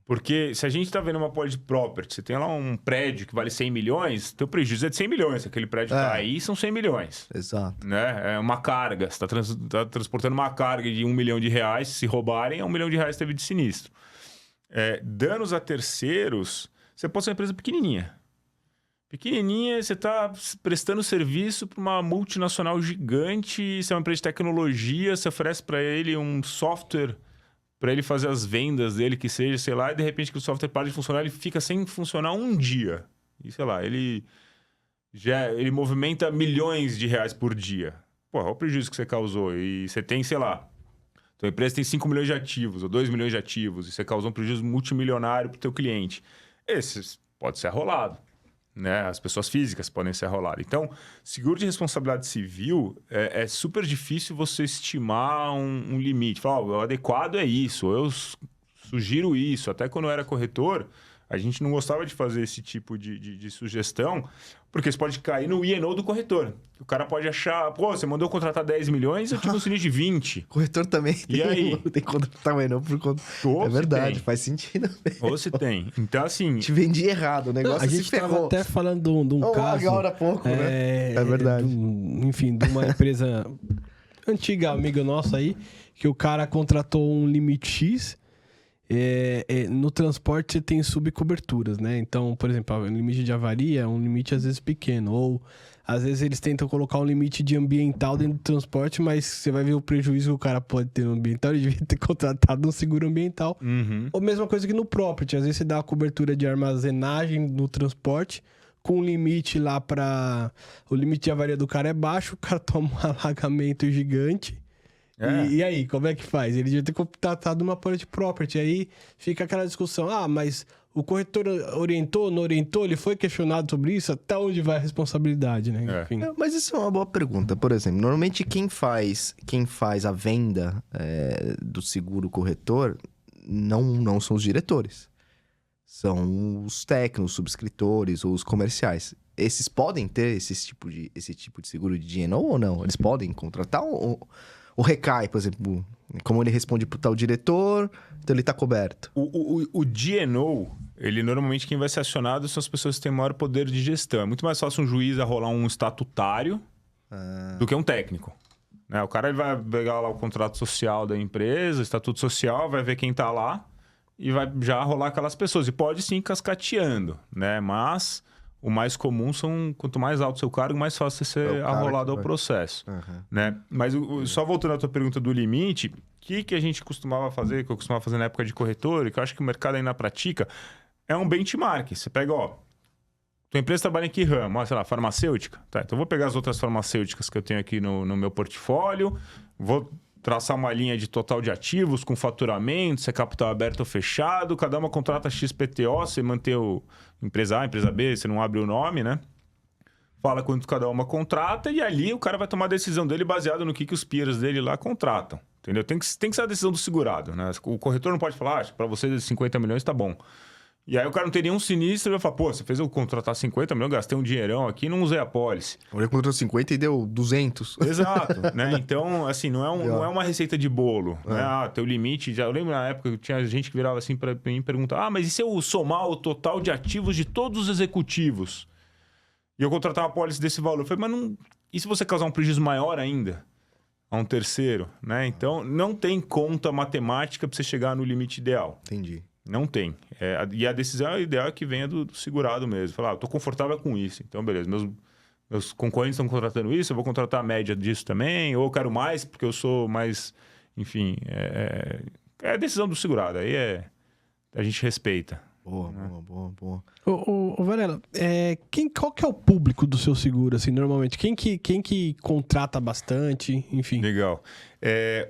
Porque se a gente está vendo uma pólice de property, você tem lá um prédio que vale 100 milhões, teu prejuízo é de 100 milhões. Se aquele prédio cair, são 100 milhões.
Exato.
Né? É uma carga. Você está transportando uma carga de R$1 milhão. Se roubarem, é R$1 milhão teve de sinistro. Danos a terceiros, você pode ser uma empresa pequenininha. Pequenininha, você está prestando serviço para uma multinacional gigante, você é uma empresa de tecnologia, você oferece para ele um software para ele fazer as vendas dele, que seja, sei lá, e de repente que o software para de funcionar, ele fica sem funcionar um dia. E sei lá, ele movimenta milhões de reais por dia. Pô, olha o prejuízo que você causou. E você tem, sei lá, tua empresa tem 5 milhões de ativos ou 2 milhões de ativos, e você causou um prejuízo multimilionário para o teu cliente. Esse pode ser arrolado. Né? As pessoas físicas podem ser arroladas. Então, seguro de responsabilidade civil é super difícil você estimar um limite. Falar, o adequado é isso, eu sugiro isso. Até quando eu era corretor, a gente não gostava de fazer esse tipo de sugestão, porque você pode cair no I&O do corretor. O cara pode achar, você mandou contratar 10 milhões, eu tive um sinistro de 20.
Corretor também
aí?
Tem que contratar o I&O por conta...
Ou
é verdade,
tem.
Faz sentido.
Ou se tem. Então, assim...
Te vendi errado, o negócio
a
se
gente
ferrou.
estava até falando de um caso...
Agora há pouco, né? É verdade.
Enfim, de uma empresa antiga, amiga nossa aí, que o cara contratou um limite X... no transporte você tem subcoberturas, né? Então, por exemplo, o limite de avaria é um limite às vezes pequeno. Ou, às vezes, eles tentam colocar um limite de ambiental dentro do transporte, mas você vai ver o prejuízo que o cara pode ter no ambiental. Ele devia ter contratado um seguro ambiental. Ou mesma coisa que no property. Às vezes você dá a cobertura de armazenagem no transporte com o limite lá para... O limite de avaria do cara é baixo, o cara toma um alagamento gigante. E aí, como é que faz? Ele devia ter contratado uma policy property. Aí fica aquela discussão. Mas o corretor orientou, não orientou? Ele foi questionado sobre isso? Até onde vai a responsabilidade, né? Enfim.
Mas isso é uma boa pergunta. Por exemplo, normalmente quem faz a venda do seguro corretor não são os diretores. São os técnicos, os subscritores ou os comerciais. Esses podem ter esse tipo de seguro de D&O ou não? Eles podem contratar ou recai, por exemplo, como ele responde pro tal diretor, então ele tá coberto.
O D&O, ele normalmente quem vai ser acionado são as pessoas que têm maior poder de gestão. É muito mais fácil um juiz rolar um estatutário do que um técnico. Né? O cara ele vai pegar lá o contrato social da empresa, o estatuto social, vai ver quem tá lá e vai já rolar aquelas pessoas. E pode sim ir cascateando, né? Mas o mais comum são, quanto mais alto o seu cargo, mais fácil ser arrolado ao processo. Né? Mas só voltando à tua pergunta do limite, o que a gente costumava fazer, que eu costumava fazer na época de corretor, e que eu acho que o mercado ainda pratica, é um benchmark. Você pega, tua empresa trabalha em que ramo? Sei lá, farmacêutica? Tá, então eu vou pegar as outras farmacêuticas que eu tenho aqui no meu portfólio, vou traçar uma linha de total de ativos com faturamento, se é capital aberto ou fechado, cada uma contrata XPTO, você mantém o empresa A, empresa B, você não abre o nome, né? Fala quanto cada uma contrata e ali o cara vai tomar a decisão dele baseado no que os peers dele lá contratam, entendeu? Tem que ser a decisão do segurado, né? O corretor não pode falar, para você 50 milhões tá bom. E aí o cara não teria um sinistro e vai falar, você fez eu contratar 50 milhões, gastei um dinheirão aqui e não usei a pólice.
Ele contratou 50 e deu 200.
Exato, né? Então, assim, não é uma receita de bolo, né? Teu limite, eu lembro na época que tinha gente que virava assim para mim e perguntava, mas e se eu somar o total de ativos de todos os executivos? E eu contratar uma pólice desse valor? Eu falei, mas não... E se você causar um prejuízo maior ainda? A um terceiro, né? Então, não tem conta matemática para você chegar no limite ideal.
Entendi.
Não tem. E a decisão ideal é que venha do segurado mesmo. Falar, eu tô confortável com isso. Então, beleza, meus concorrentes estão contratando isso, eu vou contratar a média disso também, ou eu quero mais porque eu sou mais... Enfim, é a decisão do segurado. Aí a gente respeita.
Boa.
Ô Varela, qual que é o público do seu seguro, assim, normalmente? Quem que contrata bastante, enfim?
Legal.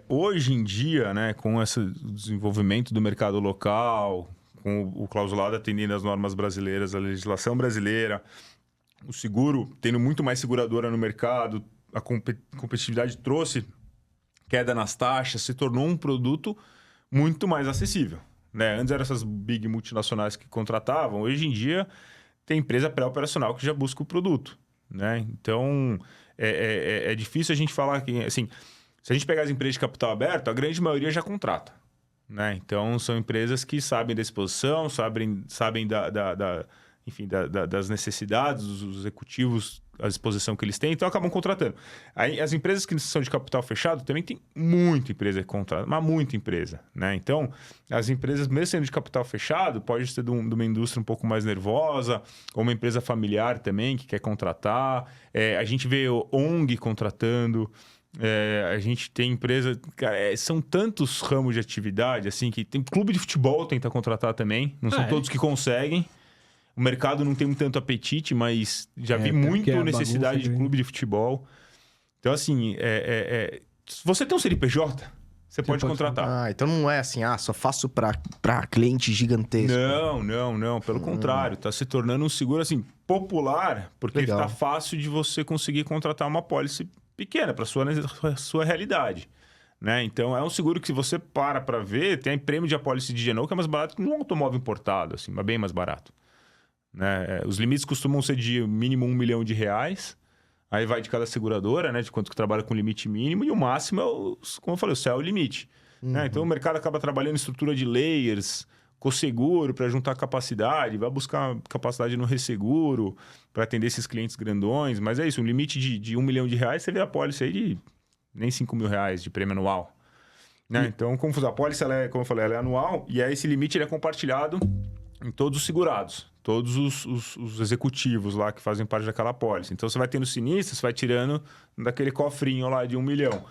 Hoje em dia, né, com esse desenvolvimento do mercado local, com o clausulado atendendo às normas brasileiras, a legislação brasileira, o seguro tendo muito mais seguradora no mercado, a competitividade trouxe queda nas taxas, se tornou um produto muito mais acessível. Né? Antes eram essas big multinacionais que contratavam, hoje em dia tem empresa pré-operacional que já busca o produto. Né? Então, é difícil a gente falar que, assim, se a gente pegar as empresas de capital aberto, a grande maioria já contrata. Né? Então, são empresas que sabem da exposição, sabem das necessidades dos executivos, a exposição que eles têm, então acabam contratando. Aí, as empresas que são de capital fechado também tem muita empresa que contrata, mas muita empresa. Né? Então, as empresas, mesmo sendo de capital fechado, pode ser de uma indústria um pouco mais nervosa, ou uma empresa familiar também que quer contratar. A gente vê o ONG contratando. A gente tem empresa... Cara, são tantos ramos de atividade, assim, que tem clube de futebol tenta contratar também. Não são todos que conseguem. O mercado não tem tanto apetite, mas já vi muito necessidade de clube de futebol. Então, assim, se você tem um CNPJ, você pode contratar.
Então não é assim, só faço para cliente gigantesco.
Não. Pelo contrário, está se tornando um seguro, assim, popular, porque está fácil de você conseguir contratar uma pólice pequena para a sua realidade. Né? Então, é um seguro que se você para ver, tem prêmio de apólice de D&O que é mais barato que um automóvel importado, assim, mas bem mais barato. Né? Os limites costumam ser de mínimo R$1 milhão. Aí vai de cada seguradora, né? De quanto que trabalha com limite mínimo. E o máximo como eu falei, o céu é o limite. Né? Então o mercado acaba trabalhando em estrutura de layers, co-seguro para juntar capacidade, vai buscar capacidade no resseguro para atender esses clientes grandões. Mas é isso, um limite de R$1 milhão, você vê a pólice aí de nem R$5 mil de prêmio anual. Né? Então, como a pólice, como eu falei, ela é anual e aí esse limite ele é compartilhado em todos os segurados, todos os executivos lá que fazem parte daquela pólice. Então, você vai tendo sinistro, você vai tirando daquele cofrinho lá de R$1 milhão.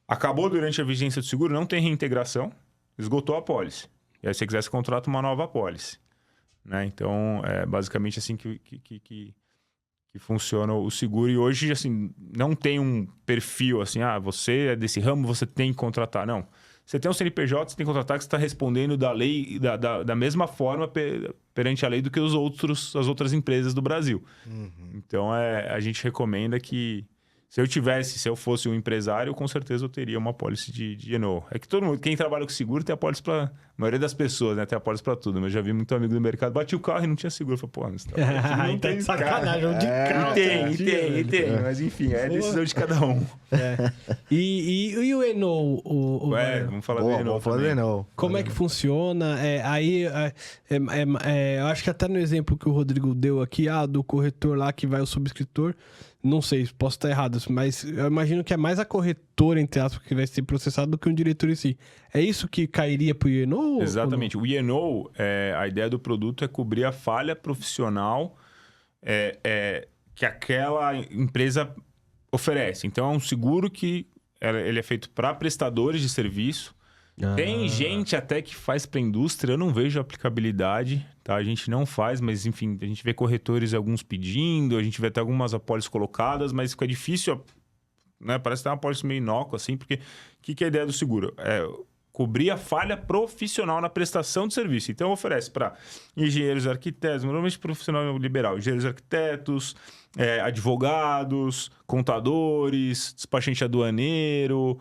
Acabou durante a vigência do seguro, não tem reintegração, esgotou a pólice. E aí, se você quiser, você contrata uma nova pólice. né? Então, é basicamente assim que funciona o seguro. E hoje, assim, não tem um perfil assim, você é desse ramo, você tem que contratar. Não. Você tem um CNPJ, você tem que contratar que você está respondendo da lei da mesma forma perante a lei do que as outras empresas do Brasil. Então, a gente recomenda que se eu fosse um empresário, com certeza eu teria uma apólice de E&O. É que todo mundo, quem trabalha com seguro tem apólice para... A maioria das pessoas, né? Tem apólice para tudo. Mas eu já vi muito amigo do mercado, bati o carro e não tinha seguro. Eu falei, pô, mas
não tem sacanagem, de carro.
E tem. Mas enfim, é decisão de cada um.
E o E&O?
Vamos falar do E&O.
Vamos falar do E&O.
Como é que funciona? Eu acho que até no exemplo que o Rodrigo deu aqui, do corretor lá que vai ao subscritor, não sei, posso estar errado, mas eu imagino que é mais a corretora, entre aspas, que vai ser processado do que um diretor em si. É isso que cairia para o E&O?
Exatamente. O E&O, a ideia do produto é cobrir a falha profissional que aquela empresa oferece. Então, é um seguro que ele é feito para prestadores de serviço. Tem gente até que faz para a indústria, eu não vejo aplicabilidade, tá? A gente não faz, mas enfim, a gente vê corretores alguns pedindo, a gente vê até algumas apólices colocadas, mas fica difícil, né? Parece que tem uma apólice meio inócua, assim, porque o que é a ideia do seguro? É cobrir a falha profissional na prestação de serviço. Então, oferece para engenheiros e arquitetos, normalmente profissional liberal, engenheiros e arquitetos, advogados, contadores, despachante aduaneiro,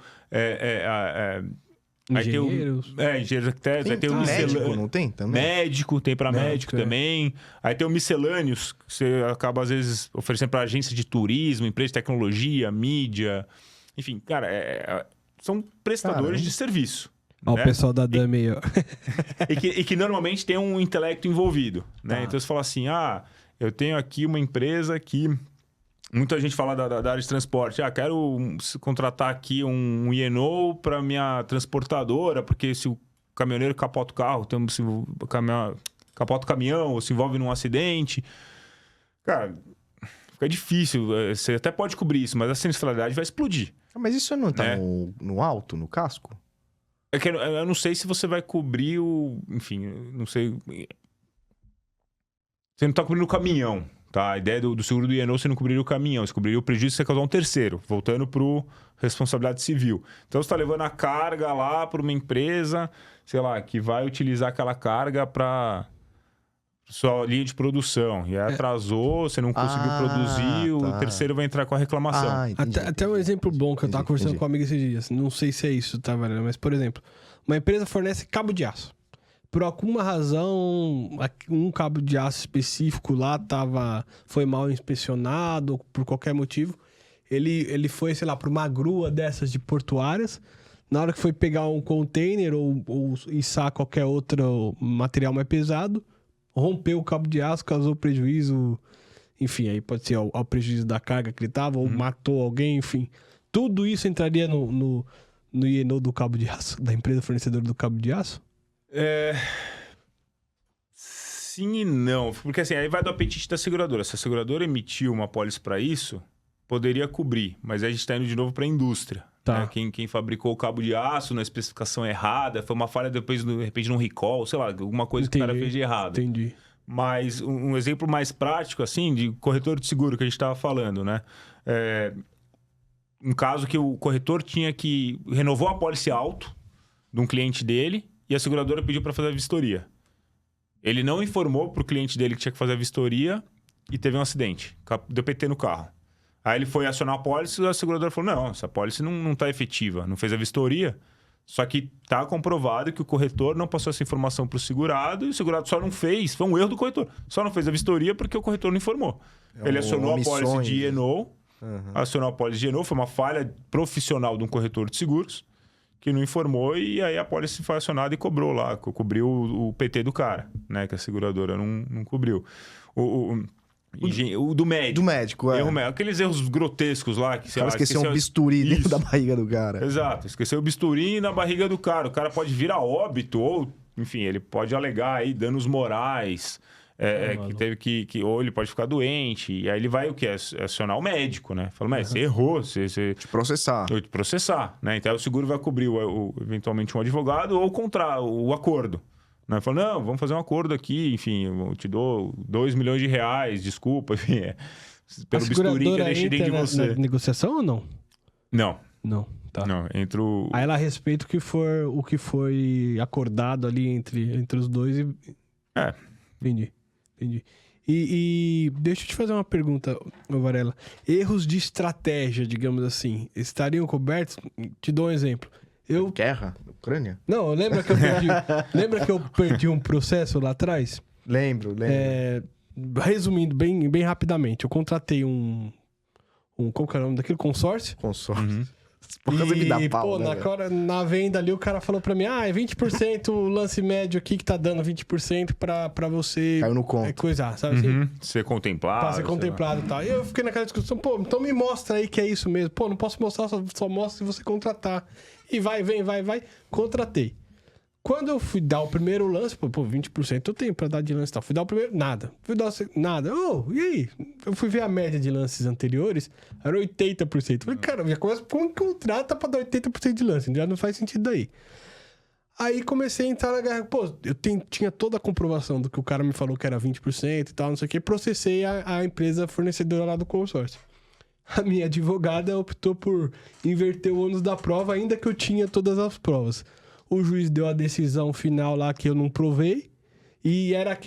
engenheiros.
Engenheiros arquitetos. Aí tem o
médico, não tem também?
Médico, tem para médico também. Aí tem o miscelâneos, que você acaba, às vezes, oferecendo para agência de turismo, empresa de tecnologia, mídia. Enfim, cara, são prestadores de serviço.
O pessoal da DAME aí, ó.
E que normalmente tem um intelecto envolvido, né? Então você fala assim, eu tenho aqui uma empresa que... Muita gente fala da área de transporte. Quero contratar aqui um E&O para minha transportadora, porque se o caminhoneiro capota o carro, capota o caminhão, ou se envolve num acidente... Cara, fica difícil. Você até pode cobrir isso, mas a sinistralidade vai explodir.
Mas isso não está no alto, no casco?
É que eu não sei se você vai cobrir Enfim, não sei... Você não está cobrindo o caminhão. Tá? A ideia do seguro do E&O, você não cobriria o caminhão, você cobriria o prejuízo que você causar um terceiro, voltando para responsabilidade civil. Então, você está levando a carga lá para uma empresa, sei lá, que vai utilizar aquela carga para sua linha de produção. E aí atrasou, você não conseguiu produzir, o terceiro vai entrar com a reclamação.
Até um exemplo bom que eu estava conversando com um amigo esses dias. Não sei se é isso, tá, Valendo? Mas, por exemplo, uma empresa fornece cabo de aço. Por alguma razão, um cabo de aço específico lá foi mal inspecionado, ou por qualquer motivo. Ele foi, sei lá, para uma grua dessas de portuárias. Na hora que foi pegar um container ou içar qualquer outro material mais pesado, rompeu o cabo de aço, causou prejuízo. Enfim, aí pode ser ao prejuízo da carga que ele estava, ou matou alguém, enfim. Tudo isso entraria no E&O do cabo de aço, da empresa fornecedora do cabo de aço?
Sim e não. Porque assim, aí vai do apetite da seguradora. Se a seguradora emitiu uma apólice para isso, poderia cobrir. Mas aí a gente está indo de novo para a indústria.
Tá.
Né? Quem fabricou o cabo de aço na especificação errada, foi uma falha depois, de repente, num recall, sei lá, alguma coisa que o cara fez de errado.
Entendi.
Mas um exemplo mais prático, assim, de corretor de seguro que a gente estava falando, né? Um caso que o corretor renovou a apólice alto de um cliente dele, e a seguradora pediu para fazer a vistoria. Ele não informou para o cliente dele que tinha que fazer a vistoria e teve um acidente. Deu PT no carro. Aí ele foi acionar a apólice e a seguradora falou, não, essa apólice não está efetiva. Não fez a vistoria. Só que está comprovado que o corretor não passou essa informação para o segurado e o segurado só não fez. Foi um erro do corretor. Só não fez a vistoria porque o corretor não informou. Ele acionou a apólice de E&O. Acionou a apólice de E&O. Foi uma falha profissional de um corretor de seguros que não informou e aí a apólice foi acionada e cobrou lá, cobriu o PT do cara, né? Que a seguradora não cobriu. O do médico.
Do médico,
Aqueles erros grotescos lá. Que, sei lá,
esqueceu um bisturi dentro da barriga do cara.
Exato. Esqueceu o bisturi na barriga do cara. O cara pode vir a óbito ou, enfim, ele pode alegar aí danos morais. Que teve que ou ele pode ficar doente, e aí ele vai o quê? Acionar o médico, né? Fala, mas você errou, você...
Te processar.
Te processar, né? Então o seguro vai cobrir eventualmente um advogado ou contra o acordo, Né? Falou, não, vamos fazer um acordo aqui, enfim, eu te dou R$2 milhões, desculpa, enfim, pelo bisturi que eu deixei dentro de você.
Na negociação ou não?
Não.
Não, tá.
Não, entre o...
Aí ela respeita o que foi acordado ali entre os dois e... Entendi. E deixa eu te fazer uma pergunta, Varela. Erros de estratégia, digamos assim, estariam cobertos? Te dou um exemplo.
Guerra? Ucrânia?
Não, lembra que eu perdi um processo lá atrás?
Lembro.
Resumindo bem rapidamente, eu contratei um qual que é o nome daquele? Consórcio?
Consórcio. Por causa me dá pau, né,
na venda ali, o cara falou pra mim, é 20% o lance médio aqui que tá dando 20% pra você...
Caiu no conto.
Coisar, sabe assim?
Ser contemplado.
Pra ser contemplado e tal. E eu fiquei naquela discussão, pô, então me mostra aí que é isso mesmo. Pô, não posso mostrar, só mostra se você contratar. E vai, contratei. Quando eu fui dar o primeiro lance, pô, 20% eu tenho pra dar de lance e tal. Fui dar o primeiro, nada. Fui dar o segundo, nada. E aí? Eu fui ver a média de lances anteriores, era 80%. Falei, cara, já começa com um contrato pra dar 80% de lance. Já não faz sentido daí. Aí comecei a entrar na guerra. Pô, tinha toda a comprovação do que o cara me falou que era 20% e tal, não sei o que. Processei a empresa fornecedora lá do consórcio. A minha advogada optou por inverter o ônus da prova, ainda que eu tinha todas as provas. O juiz deu a decisão final lá que eu não provei. E era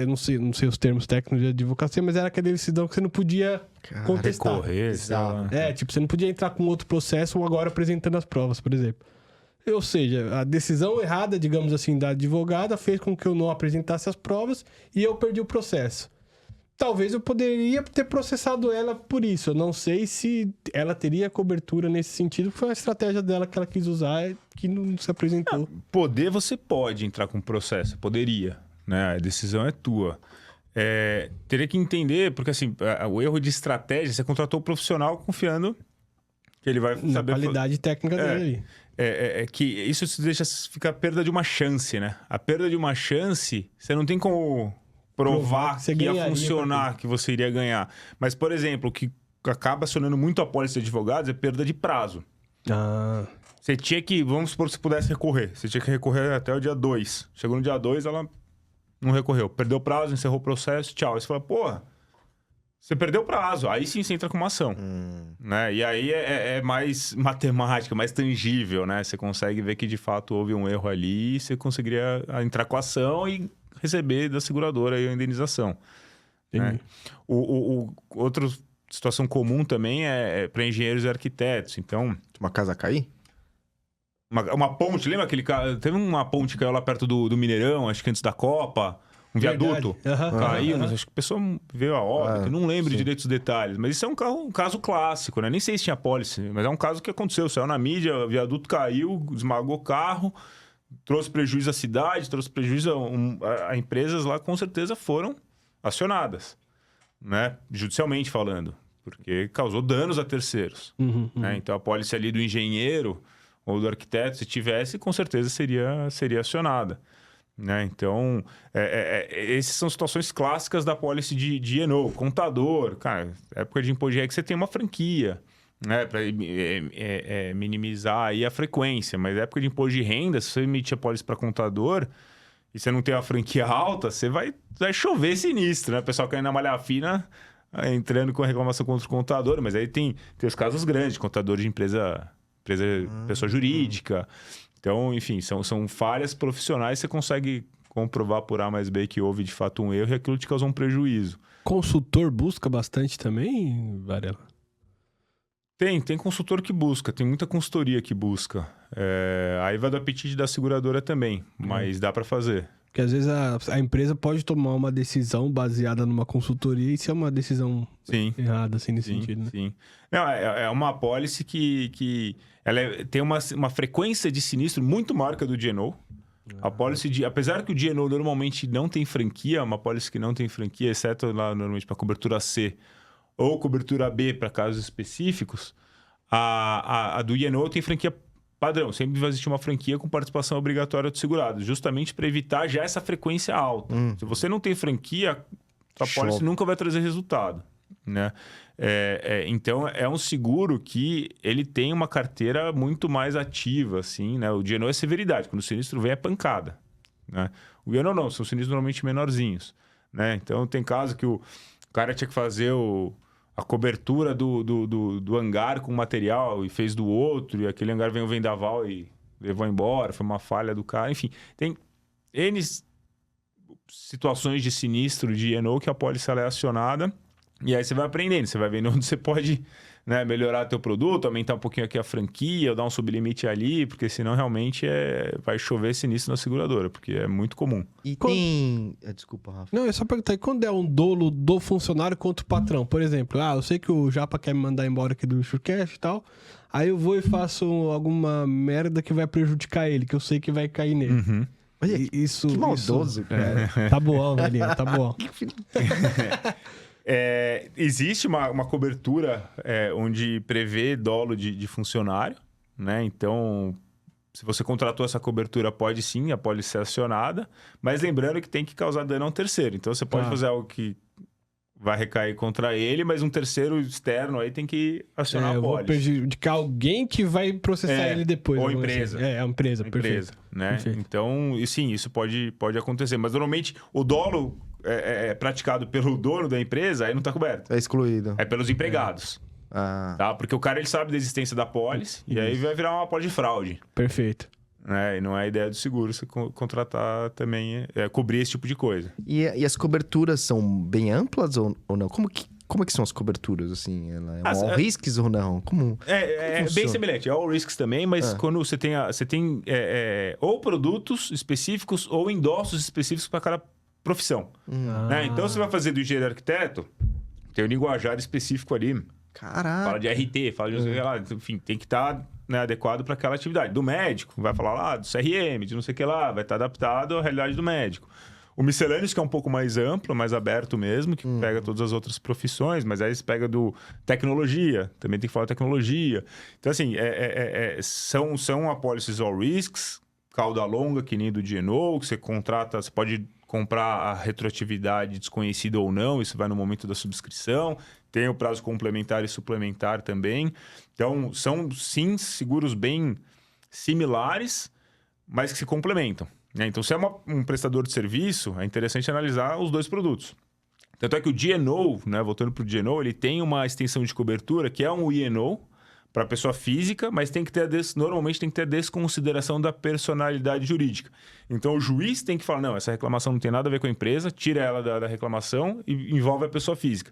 eu não sei os termos técnicos de advocacia, mas era aquela decisão que você não podia contestar.
Recorrer,
você não podia entrar com outro processo ou agora apresentando as provas, por exemplo. Ou seja, a decisão errada, digamos assim, da advogada fez com que eu não apresentasse as provas e eu perdi o processo. Talvez eu poderia ter processado ela por isso. Eu não sei se ela teria cobertura nesse sentido. Foi uma estratégia dela que ela quis usar que não se apresentou.
Você pode entrar com processo. Poderia. Né? A decisão é tua. Teria que entender, porque assim, o erro de estratégia, você contratou o profissional confiando que ele vai
na
saber...
qualidade técnica dele.
Que isso se deixa ficar a perda de uma chance, né? A perda de uma chance, você não tem como... provar que ia funcionar, que você iria ganhar. Mas, por exemplo, o que acaba acionando muito a pólice de advogados é perda de prazo. Você tinha que, vamos supor que você pudesse recorrer. Você tinha que recorrer até o dia 2. Chegou no dia 2, ela não recorreu. Perdeu o prazo, encerrou o processo, tchau. Aí você fala, porra, você perdeu o prazo. Aí sim você entra com uma ação. Né? E aí é mais matemática, mais tangível, né? Você consegue ver que de fato houve um erro ali e você conseguiria entrar com a ação e receber da seguradora aí a indenização. Né? Outra situação comum também é para engenheiros e arquitetos. Então,
uma casa cair?
Uma ponte, lembra aquele... Teve uma ponte que caiu lá perto do Mineirão, acho que antes da Copa. Um viaduto. Caiu, mas acho que a pessoa veio a óbito. Não lembro direito os detalhes. Mas isso é um caso clássico, né? Nem sei se tinha pólice, mas é um caso que aconteceu. Saiu na mídia, o viaduto caiu, esmagou o carro... Trouxe prejuízo à cidade, trouxe prejuízo a empresas lá, com certeza foram acionadas, né? Judicialmente falando, porque causou danos a terceiros. Né? Então, a pólice ali do engenheiro ou do arquiteto, se tivesse, com certeza seria acionada. Né? Então, essas são situações clássicas da pólice de E&O. Contador, cara, época de imposto de renda que você tem uma franquia, né, para minimizar aí a frequência. Mas na época de imposto de renda, se você emitir a pólice para contador e você não tem uma franquia alta, você vai chover sinistro, né? O pessoal caindo na malha fina, entrando com reclamação contra o contador. Mas aí tem os casos grandes, contador de empresa pessoa jurídica. Então, enfim, são falhas profissionais. Você consegue comprovar por A mais B que houve de fato um erro e aquilo te causou um prejuízo.
Consultor busca bastante também, Varela?
Tem consultor que busca, tem muita consultoria que busca. Aí vai do apetite da seguradora também, mas dá para fazer.
Porque às vezes a empresa pode tomar uma decisão baseada numa consultoria e ser uma decisão errada, assim, nesse sentido, né?
Sim. Não, é uma apólice que ela tem uma frequência de sinistro muito maior que a do D&O. A apólice apesar que o D&O normalmente não tem franquia, uma apólice que não tem franquia, exceto lá normalmente para cobertura C ou cobertura B para casos específicos, a do D&O tem franquia padrão. Sempre vai existir uma franquia com participação obrigatória do segurado, justamente para evitar já essa frequência alta. Se você não tem franquia, a apólice nunca vai trazer resultado. Né? Então, é um seguro que ele tem uma carteira muito mais ativa. Assim, né? O D&O é severidade. Quando o sinistro vem, é pancada. né? O E&O não, são sinistros normalmente menorzinhos, né? Então, tem caso que o cara tinha que fazer a cobertura do hangar com material e fez do outro, e aquele hangar veio um vendaval e levou embora, foi uma falha do cara. Enfim, tem N situações de sinistro de E&O que a pólice ela é acionada, e aí você vai aprendendo, você vai vendo onde você pode, né, melhorar teu produto, aumentar um pouquinho aqui a franquia, ou dar um sublimite ali, porque senão realmente vai chover sinistro na seguradora, porque é muito comum.
E tem... Desculpa, Rafa.
Não, é só perguntar, e quando é um dolo do funcionário contra o patrão? Por exemplo, eu sei que o Japa quer me mandar embora aqui do Shurcast e tal, aí eu vou e faço alguma merda que vai prejudicar ele, que eu sei que vai cair nele.
Uhum.
Olha,
Isso,
que maldoso, cara.
Tá bom, velhinho, tá bom.
Existe uma cobertura onde prevê dolo de funcionário, né? Então, se você contratou essa cobertura, pode sim, a pólice ser acionada, mas lembrando que tem que causar dano a um terceiro. Então, você pode fazer algo que vai recair contra ele, mas um terceiro externo aí tem que acionar a
Eu vou
pólice.
prejudicar alguém que vai processar ele depois.
Ou
vamos
empresa.
Assim. A empresa, perfeito.
Né?
Perfeito.
Então, e sim, isso pode acontecer. Mas, normalmente, o dolo é praticado pelo dono da empresa, aí não está coberto.
É excluído.
É pelos empregados. Tá? Porque o cara ele sabe da existência da pólice e aí vai virar uma pólice de fraude.
Perfeito.
E não é a ideia do seguro você contratar também, cobrir esse tipo de coisa.
E as coberturas são bem amplas ou não? Como é que são as coberturas, assim? Ela é all risks ou não? Como
bem semelhante. É all risks também, mas quando você tem ou produtos específicos ou endossos específicos para cada profissão. Né? Então, você vai fazer do engenheiro arquiteto, tem um linguajar específico ali.
Caraca.
Fala de RT, fala de... enfim, tem que estar adequado para aquela atividade. Do médico, vai falar lá do CRM, de não sei o que lá, vai estar adaptado à realidade do médico. O miscelâneos, que é um pouco mais amplo, mais aberto mesmo, que pega todas as outras profissões, mas aí você pega do tecnologia, também tem que falar de tecnologia. Então, assim, são apólices all risks, cauda longa, que nem do D&O, que você contrata, você pode comprar a retroatividade desconhecida ou não, isso vai no momento da subscrição. Tem o prazo complementar e suplementar também. Então, são, sim, seguros bem similares, mas que se complementam. Né? Então, se é um prestador de serviço, é interessante analisar os dois produtos. Tanto é que o D&O, né, voltando para o D&O, ele tem uma extensão de cobertura que é um E&O para pessoa física, mas tem que ter normalmente tem que ter a desconsideração da personalidade jurídica. Então, o juiz tem que falar, não, essa reclamação não tem nada a ver com a empresa, tira ela da reclamação e envolve a pessoa física.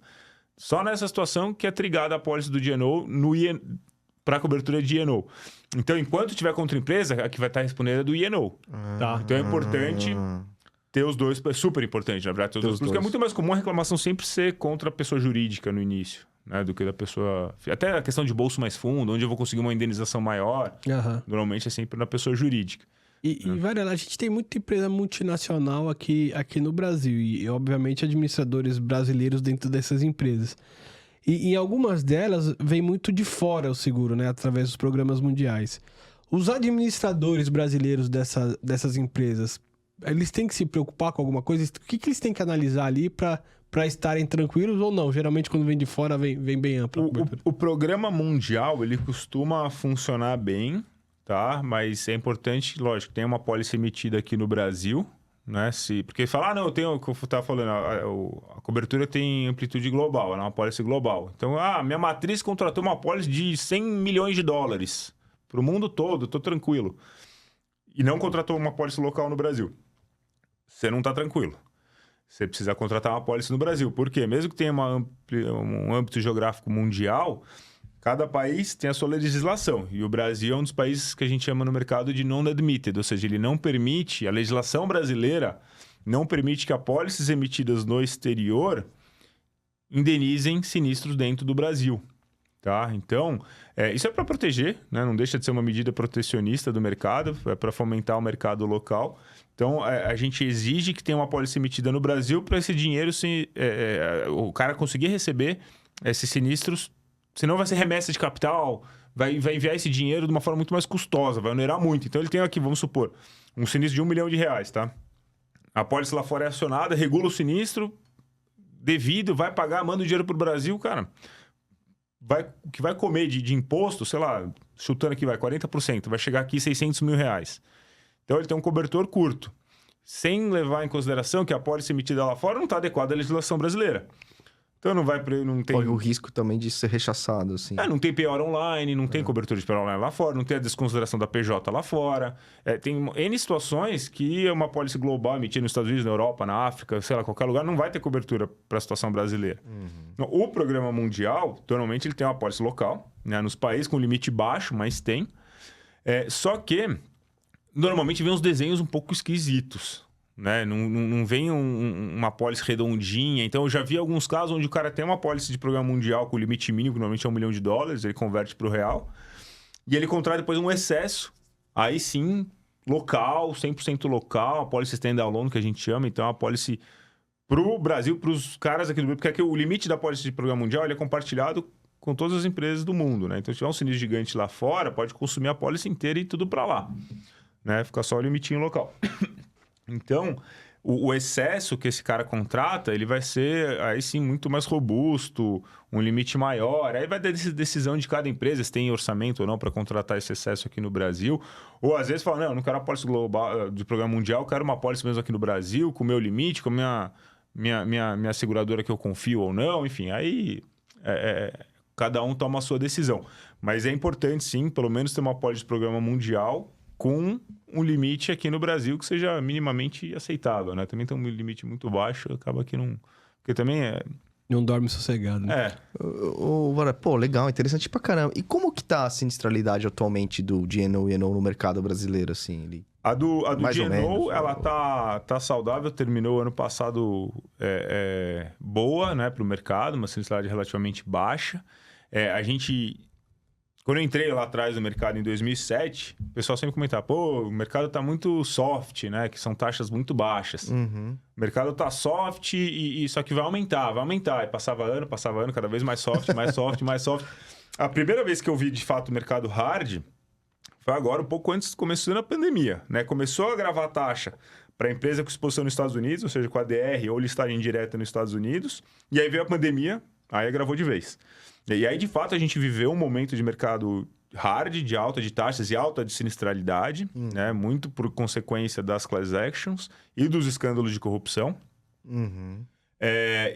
Só nessa situação que é trigada a pólice do D&O para a cobertura de E&O. Então, enquanto tiver contra a empresa, a que vai estar respondendo é do E&O. Então, é importante ter os dois, é super importante, na verdade, ter os dois. Porque é muito mais comum a reclamação sempre ser contra a pessoa jurídica no início, né, do que da pessoa... Até a questão de bolso mais fundo, onde eu vou conseguir uma indenização maior, normalmente é sempre na pessoa jurídica.
E Varela, a gente tem muita empresa multinacional aqui no Brasil e, obviamente, administradores brasileiros dentro dessas empresas. E em algumas delas vem muito de fora o seguro, né? Através dos programas mundiais. Os administradores brasileiros dessas empresas, eles têm que se preocupar com alguma coisa? O que eles têm que analisar ali para estarem tranquilos ou não? Geralmente, quando vem de fora, vem bem amplo.
O programa mundial, ele costuma funcionar bem, tá? Mas é importante, lógico, tem uma pólice emitida aqui no Brasil, né? Porque fala, não, eu tenho, o que eu estava falando, a cobertura tem amplitude global, ela é uma pólice global. Então, minha matriz contratou uma pólice de 100 milhões de dólares para o mundo todo, estou tranquilo. E não contratou uma pólice local no Brasil. Você não está tranquilo. Você precisa contratar uma pólice no Brasil. Por quê? Mesmo que tenha um âmbito geográfico mundial, cada país tem a sua legislação. E o Brasil é um dos países que a gente chama no mercado de non-admitted, ou seja, ele não permite, a legislação brasileira não permite que apólices emitidas no exterior indenizem sinistros dentro do Brasil. Tá? Então, isso é para proteger, né? Não deixa de ser uma medida protecionista do mercado, é para fomentar o mercado local. Então, a gente exige que tenha uma apólice emitida no Brasil para esse dinheiro, o cara conseguir receber esses sinistros, senão vai ser remessa de capital, vai enviar esse dinheiro de uma forma muito mais custosa, vai onerar muito. Então, ele tem aqui, vamos supor, um sinistro de R$1 milhão, tá? A apólice lá fora é acionada, regula o sinistro, devido, vai pagar, manda o dinheiro para o Brasil, cara... o que vai comer de imposto, sei lá, chutando aqui, 40%, vai chegar aqui R$600 mil. Então, ele tem um cobertor curto. sem levar em consideração que a pólice emitida lá fora não está adequada à legislação brasileira. Então não tem...
Corre o risco também de ser rechaçado, assim.
não tem PO online, não tem cobertura de PO online lá fora, não tem a desconsideração da PJ lá fora. Tem N situações que uma pólice global emitida nos Estados Unidos, na Europa, na África, sei lá, qualquer lugar, não vai ter cobertura para a situação brasileira. O programa mundial, normalmente, ele tem uma pólice local, né, nos países com limite baixo, mas tem. Só que, normalmente, vem uns desenhos um pouco esquisitos. Né? Não vem uma pólice redondinha. Então, eu já vi alguns casos onde o cara tem uma pólice de programa mundial com limite mínimo, que normalmente é $1 milhão, ele converte para o real, e ele contrata depois um excesso. Aí sim, local, 100% local, a pólice stand-alone, que a gente chama. Então, a pólice para o Brasil, para os caras aqui do Brasil, porque aqui o limite da pólice de programa mundial ele é compartilhado com todas as empresas do mundo. Né? Então, se tiver um sinistro gigante lá fora, pode consumir a pólice inteira e tudo para lá. Né? Fica só o limitinho local. Então, o excesso que esse cara contrata, ele vai ser, aí sim, muito mais robusto, um limite maior. Aí vai dar decisão de cada empresa, se tem orçamento ou não para contratar esse excesso aqui no Brasil. Ou às vezes fala, não, eu não quero uma pólice global de programa mundial, eu quero uma pólice mesmo aqui no Brasil, com o meu limite, com a minha seguradora que eu confio ou não. Enfim, aí cada um toma a sua decisão. Mas é importante, sim, pelo menos ter uma pólice de programa mundial com um limite aqui no Brasil que seja minimamente aceitável, né? Também tem um limite muito baixo, acaba que não... Porque também
Não dorme sossegado, né?
Pô, legal, interessante pra caramba. E como que tá a sinistralidade atualmente do D&O e E&O no mercado brasileiro, assim?
A do
Mais ou
D&O,
menos,
ela tá saudável, terminou ano passado boa, né, para o mercado, uma sinistralidade relativamente baixa. A gente... Quando eu entrei lá atrás no mercado em 2007, o pessoal sempre comentava, pô, o mercado tá muito soft, né? Que são taxas muito baixas.
Uhum.
O mercado tá soft e só que vai aumentar. E passava ano, cada vez mais soft, mais soft, mais soft. A primeira vez que eu vi, de fato, o mercado hard foi agora, um pouco antes, começando a pandemia, né? Começou a gravar taxa para a empresa com exposição nos Estados Unidos, ou seja, com a DR ou listagem direta nos Estados Unidos. E aí veio a pandemia, aí agravou de vez. E aí, de fato, a gente viveu um momento de mercado hard, de alta de taxas e alta de sinistralidade, né? Muito por consequência das class actions e dos escândalos de corrupção.
Uhum.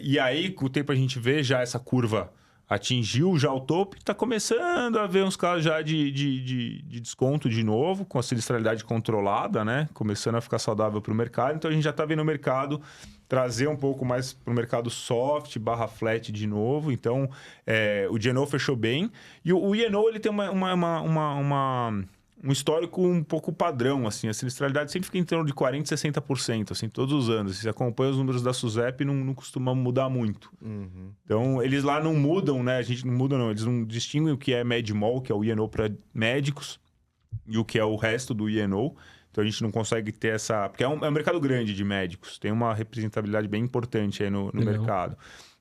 E aí, com o tempo, a gente vê já essa curva atingiu já o topo e está começando a ver uns casos já de desconto de novo, com a sinistralidade controlada, né? Começando a ficar saudável para o mercado. Então, a gente já está vendo o mercado trazer um pouco mais para o mercado soft, /flat de novo. Então, o D&O fechou bem. E o E&O, ele tem um histórico um pouco padrão, assim. A sinistralidade sempre fica em torno de 40% e 60%, assim, todos os anos. Você acompanha os números da SUSEP, não costuma mudar muito.
Uhum.
Então, eles lá não mudam, né? A gente não muda, não. Eles não distinguem o que é MedMol, que é o E&O para médicos, e o que é o resto do E&O. Então, a gente não consegue ter essa... Porque é um mercado grande de médicos. Tem uma representatividade bem importante aí no mercado.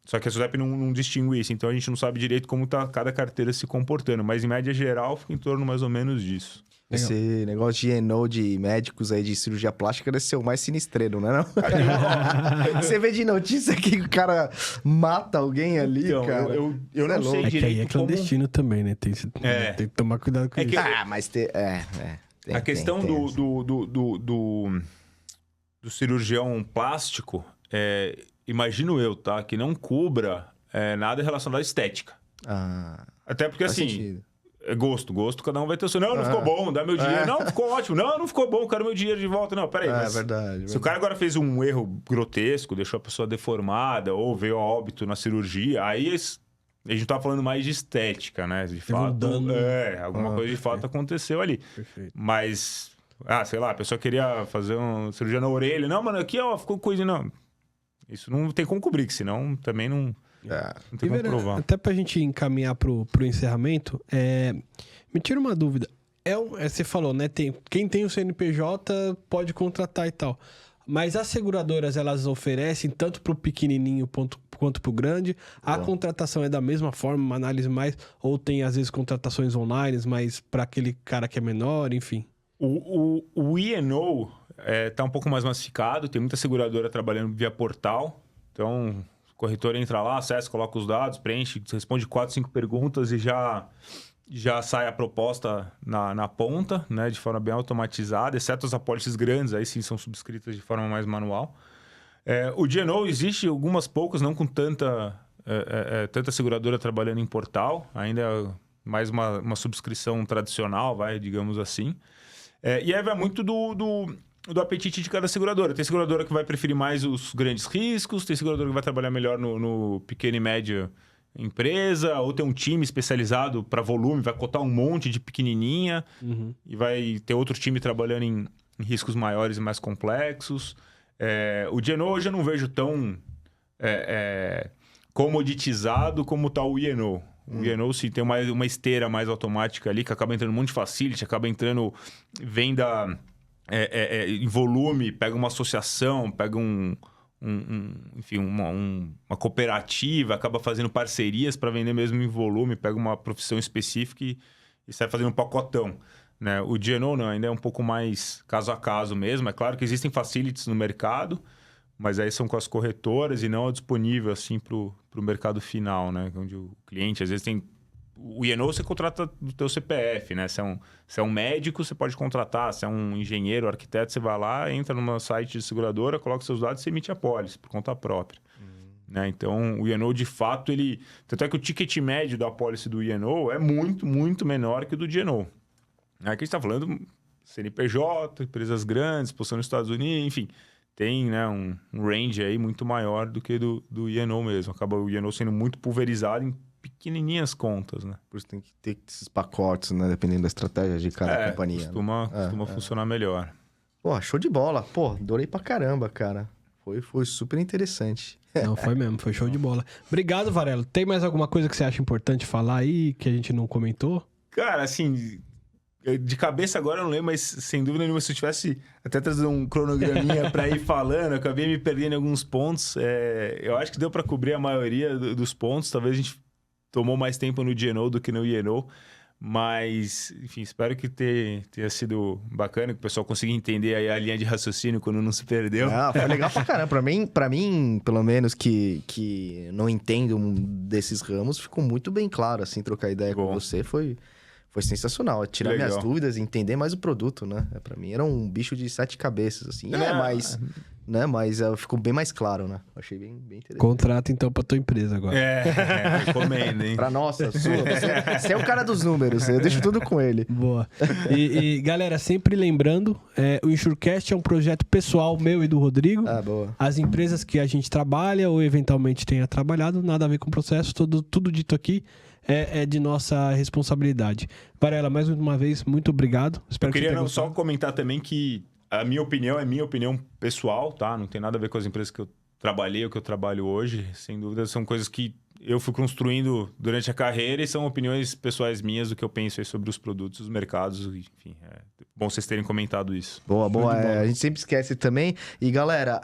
Só que a SUSEP não distingue isso. Então, a gente não sabe direito como está cada carteira se comportando. Mas, em média geral, fica em torno mais ou menos disso.
Esse negócio de E&O de médicos aí de cirurgia plástica deve ser o mais sinistreiro, né? Não? Você vê de notícia que o cara mata alguém ali,
então,
cara.
Eu não sei direito.
É que aí é clandestino também, né? Tem que tomar cuidado com isso.
Mas
a questão do cirurgião plástico, imagino eu, tá? Que não cubra nada relacionado à estética. Até porque, assim...
Sentido.
Gosto, cada um vai ter o seu. Não ficou bom, dá meu dinheiro. Não, ficou ótimo. Não ficou bom, quero meu dinheiro de volta. Não, peraí.
É verdade.
Se o cara agora fez um erro grotesco, deixou a pessoa deformada, ou veio a óbito na cirurgia, aí a gente tá falando mais de estética, né? De fato. Alguma coisa de fato aconteceu ali.
Perfeito.
Mas, sei lá, a pessoa queria fazer uma cirurgia na orelha. Não, mano, aqui, ó, ficou coisa. Não. Isso não tem como cobrir, que senão também não. Não tem como provar.
Até pra gente encaminhar pro encerramento, me tira uma dúvida. Você falou, né? Quem tem o CNPJ pode contratar e tal. Mas as seguradoras, elas oferecem tanto pro pequenininho quanto pro grande. A contratação é da mesma forma, uma análise mais... Ou tem, às vezes, contratações online, mas para aquele cara que é menor, enfim.
O E&O tá um pouco mais massificado. Tem muita seguradora trabalhando via portal. Então... O corretor entra lá, acessa, coloca os dados, preenche, responde 4, 5 perguntas e já já sai a proposta na ponta, né, de forma bem automatizada, exceto as apólices grandes, aí sim são subscritas de forma mais manual. O D&O existe algumas poucas, não com tanta seguradora trabalhando em portal, ainda é mais uma subscrição tradicional, digamos assim. E aí vai muito do apetite de cada seguradora. Tem seguradora que vai preferir mais os grandes riscos, tem seguradora que vai trabalhar melhor no pequeno e médio empresa, ou tem um time especializado para volume, vai cotar um monte de pequenininha, e vai ter outro time trabalhando em riscos maiores e mais complexos. O D&O hoje eu não vejo tão comoditizado como está o E&O. O E&O sim, tem uma esteira mais automática ali, que acaba entrando um monte de facility, acaba entrando venda em volume, pega uma associação, pega enfim, uma cooperativa, acaba fazendo parcerias para vender mesmo em volume, pega uma profissão específica e sai fazendo um pacotão. Né? O D&O não, ainda é um pouco mais caso a caso mesmo. É claro que existem facilities no mercado, mas aí são com as corretoras e não é disponível assim para o mercado final, né? Onde o cliente às vezes tem... O E&O você contrata do teu CPF, né? Se é um médico, você pode contratar. Se é um engenheiro, arquiteto, você vai lá, entra numa site de seguradora, coloca seus dados e emite a pólice por conta própria. Né? Então, o E&O, de fato, ele... Tanto é que o ticket médio da pólice do E&O é muito, muito menor que o do D&O. Aqui a gente está falando CNPJ, empresas grandes, posição nos Estados Unidos, enfim... Tem, né, um range aí muito maior do que do E&O mesmo. Acaba o E&O sendo muito pulverizado em pequenininhas contas, né?
Por isso tem que ter esses pacotes, né? Dependendo da estratégia de cada companhia.
Costuma funcionar melhor.
Pô, show de bola. Pô, adorei pra caramba, cara. Foi super interessante.
Não, foi mesmo. Foi show de bola. Obrigado, Varela. Tem mais alguma coisa que você acha importante falar aí, que a gente não comentou?
Cara, assim... De cabeça agora eu não lembro, mas sem dúvida nenhuma, se eu tivesse até trazido um cronograminha para ir falando, eu acabei me perdendo em alguns pontos. Eu acho que deu para cobrir a maioria dos pontos. Talvez a gente tomou mais tempo no D&O do que no E&O. Mas, enfim, espero que tenha sido bacana, que o pessoal consiga entender aí a linha de raciocínio quando não se perdeu.
Foi legal pra caramba. Pra mim, pelo menos, que não entendo desses ramos, ficou muito bem claro, assim, trocar ideia com você. Foi sensacional. Tirar minhas dúvidas e entender mais o produto, né? Pra mim era um bicho de 7 cabeças, assim. Mas ficou bem mais claro, né? Achei bem interessante.
Contrata, então, pra tua empresa agora.
Recomendo, hein?
Pra nossa, sua. Você é o cara dos números. Eu deixo tudo com ele.
Boa. E galera, sempre lembrando, o Insurecast é um projeto pessoal meu e do Rodrigo.
Boa.
As empresas que a gente trabalha ou eventualmente tenha trabalhado, nada a ver com o processo. Tudo dito aqui é de nossa responsabilidade. Varela, mais uma vez, muito obrigado.
Eu queria só comentar também que a minha opinião é minha opinião pessoal, tá? Não tem nada a ver com as empresas que eu trabalhei ou que eu trabalho hoje. Sem dúvida, são coisas que eu fui construindo durante a carreira e são opiniões pessoais minhas do que eu penso aí sobre os produtos, os mercados, enfim. Bom vocês terem comentado isso.
Boa. A gente sempre esquece também. E, galera,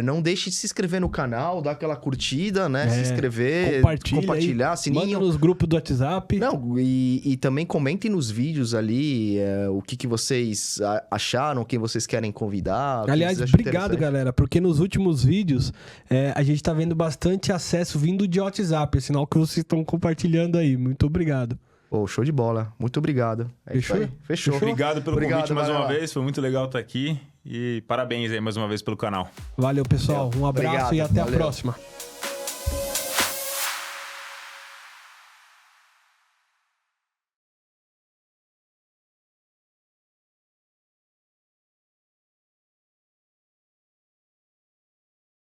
não deixe de se inscrever no canal, dar aquela curtida, né? Se inscrever, compartilhar,
aí,
sininho.
Manda nos grupos do WhatsApp.
Não, e também comentem nos vídeos ali o que vocês acharam, quem vocês querem convidar.
Aliás, obrigado, galera, porque nos últimos vídeos a gente tá vendo bastante acesso vindo de WhatsApp, é sinal que vocês estão compartilhando aí. Muito obrigado.
Pô, show de bola. Muito obrigado. Fechou.
Obrigado pelo convite mais uma vez. Foi muito legal estar aqui. E parabéns aí mais uma vez pelo canal.
Valeu, pessoal. Um abraço e até a próxima.